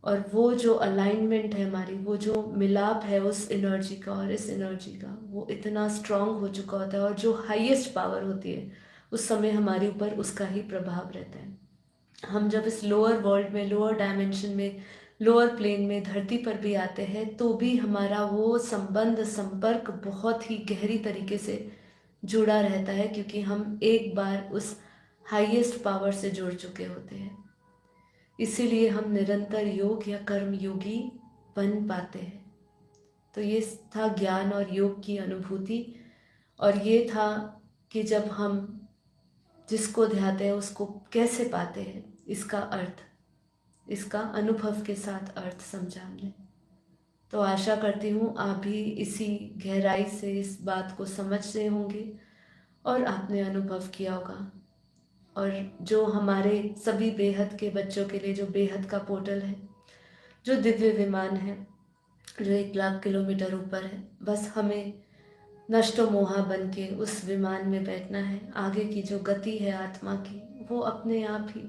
और वो जो अलाइनमेंट है हमारी, वो जो मिलाप है उस एनर्जी का और इस एनर्जी का, वो इतना स्ट्रांग हो चुका होता है। और जो हाईएस्ट पावर होती है उस समय हमारे ऊपर उसका ही प्रभाव रहता है। हम जब इस लोअर वर्ल्ड में, लोअर डायमेंशन में, लोअर प्लेन में, धरती पर भी आते हैं तो भी हमारा वो संबंध, संपर्क बहुत ही गहरी तरीके से जुड़ा रहता है, क्योंकि हम एक बार उस हाईएस्ट पावर से जुड़ चुके होते हैं। इसीलिए हम निरंतर योग या कर्म योगी बन पाते हैं। तो ये था ज्ञान और योग की अनुभूति। और ये था कि जब हम जिसको ध्याते हैं उसको कैसे पाते हैं, इसका अर्थ, इसका अनुभव के साथ अर्थ समझा हमने। तो आशा करती हूँ आप भी इसी गहराई से इस बात को समझ रहे होंगे और आपने अनुभव किया होगा। और जो हमारे सभी बेहद के बच्चों के लिए जो बेहद का पोर्टल है, जो दिव्य विमान है, जो 1 लाख किलोमीटर ऊपर है, बस हमें नष्टो मोहा बन के उस विमान में बैठना है। आगे की जो गति है आत्मा की, वो अपने आप ही,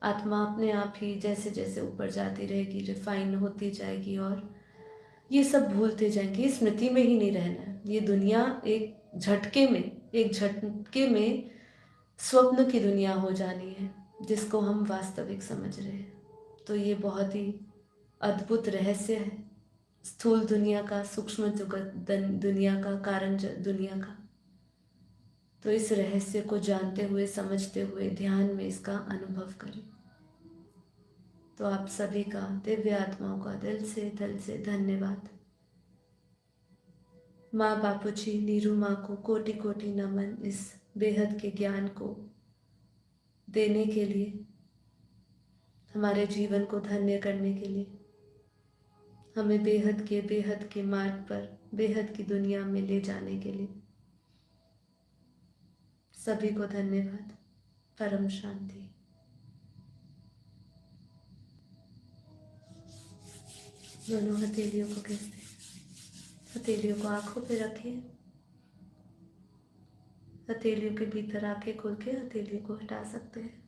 आत्मा अपने आप ही जैसे जैसे ऊपर जाती रहेगी, रिफाइन होती जाएगी और ये सब भूलते जाएंगे। स्मृति में ही नहीं रहना है। ये दुनिया एक झटके में, स्वप्न की दुनिया हो जानी है, जिसको हम वास्तविक समझ रहे हैं। तो ये बहुत ही अद्भुत रहस्य है, स्थूल दुनिया का, सूक्ष्म दुनिया का, कारण दुनिया का। तो इस रहस्य को जानते हुए, समझते हुए, ध्यान में इसका अनुभव करें। तो आप सभी का, दिव्य आत्माओं का दिल से धन्यवाद। माँ बापूजी, नीरू माँ को कोटि कोटि नमन, इस बेहद के ज्ञान को देने के लिए, हमारे जीवन को धन्य करने के लिए, हमें बेहद के मार्ग पर, बेहद की दुनिया में ले जाने के लिए। सभी को धन्यवाद। परम शांति। दोनों हथेलियों को खींचते हैं। हथेलियों को आंखों पे रखिए। हथेलियों के भीतर आंखें खोल के हथेलियों को हटा सकते हैं।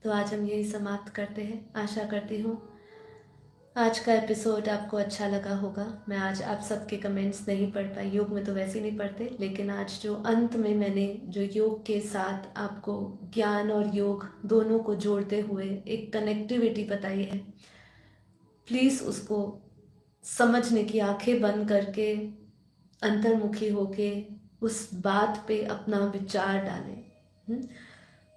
तो आज हम यही समाप्त करते हैं। आशा करती हूँ आज का एपिसोड आपको अच्छा लगा होगा। मैं आज आप सबके कमेंट्स नहीं पढ़ पाई, योग में तो वैसे ही नहीं पढ़ते, लेकिन आज जो अंत में मैंने जो योग के साथ आपको ज्ञान और योग दोनों को जोड़ते हुए एक कनेक्टिविटी बताई है, प्लीज़ उसको समझने की, आंखें बंद करके, अंतर्मुखी होके उस बात पे अपना विचार डालें।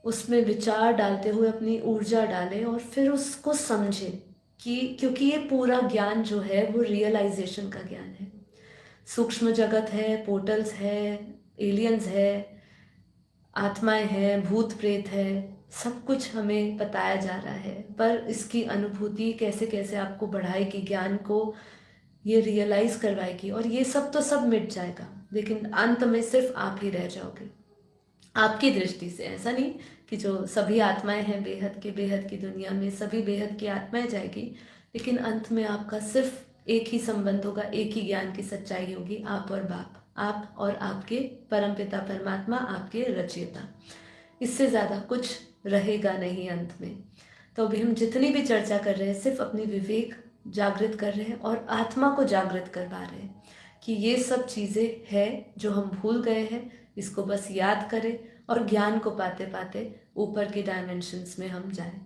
उसमें विचार डालते हुए अपनी ऊर्जा डालें और फिर उसको समझें कि, क्योंकि ये पूरा ज्ञान जो है वो रियलाइजेशन का ज्ञान है। सूक्ष्म जगत है, पोर्टल्स है, एलियंस है, आत्माएं हैं, भूत प्रेत है, सब कुछ हमें बताया जा रहा है, पर इसकी अनुभूति कैसे कैसे आपको बढ़ाएगी, ज्ञान को ये रियलाइज करवाएगी। और ये सब तो सब मिट जाएगा, लेकिन अंत में सिर्फ आप ही रह जाओगे, आपकी दृष्टि से। ऐसा नहीं कि जो सभी आत्माएं हैं बेहद की दुनिया में, सभी बेहद की आत्माएं जाएगी, लेकिन अंत में आपका सिर्फ एक ही संबंध होगा, एक ही ज्ञान की सच्चाई होगी, आप और बाप, आप और आपके परमपिता परमात्मा, आपके रचयिता। इससे ज़्यादा कुछ रहेगा नहीं अंत में। तो अभी हम जितनी भी चर्चा कर रहे हैं, सिर्फ अपनी विवेक जागृत कर रहे हैं और आत्मा को जागृत करवा रहे हैं कि ये सब चीज़ें हैं जो हम भूल गए हैं, इसको बस याद करें और ज्ञान को पाते पाते ऊपर के डायमेंशंस में हम जाएं।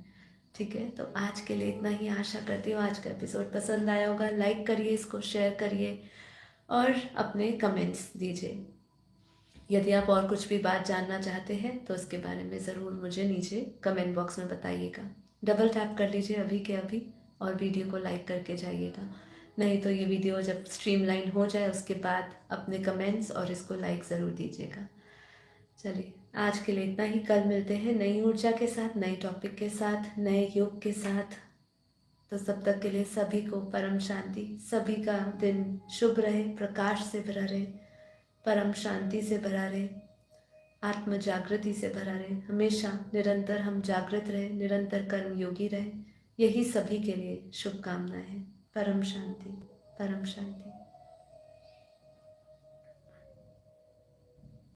ठीक है, तो आज के लिए इतना ही। आशा करती हूँ आज का एपिसोड पसंद आया होगा। लाइक करिए, इसको शेयर करिए और अपने कमेंट्स दीजिए। यदि आप और कुछ भी बात जानना चाहते हैं तो उसके बारे में ज़रूर मुझे नीचे कमेंट बॉक्स में बताइएगा। डबल टैप कर लीजिए अभी के अभी और वीडियो को लाइक करके जाइएगा। नहीं तो ये वीडियो जब स्ट्रीमलाइन हो जाए उसके बाद अपने कमेंट्स और इसको लाइक ज़रूर दीजिएगा। चलिए, आज के लिए इतना ही। कल मिलते हैं नई ऊर्जा के साथ, नए टॉपिक के साथ, नए योग के साथ। तो तब तक के लिए सभी को परम शांति। सभी का दिन शुभ रहे, प्रकाश से भरा रहे, परम शांति से भरा रहे, आत्म जागृति से भरा रहे। हमेशा निरंतर हम जागृत रहे, निरंतर कर्म योगी रहे। यही सभी के लिए शुभकामनाएं हैं। परम शांति, परम शांति।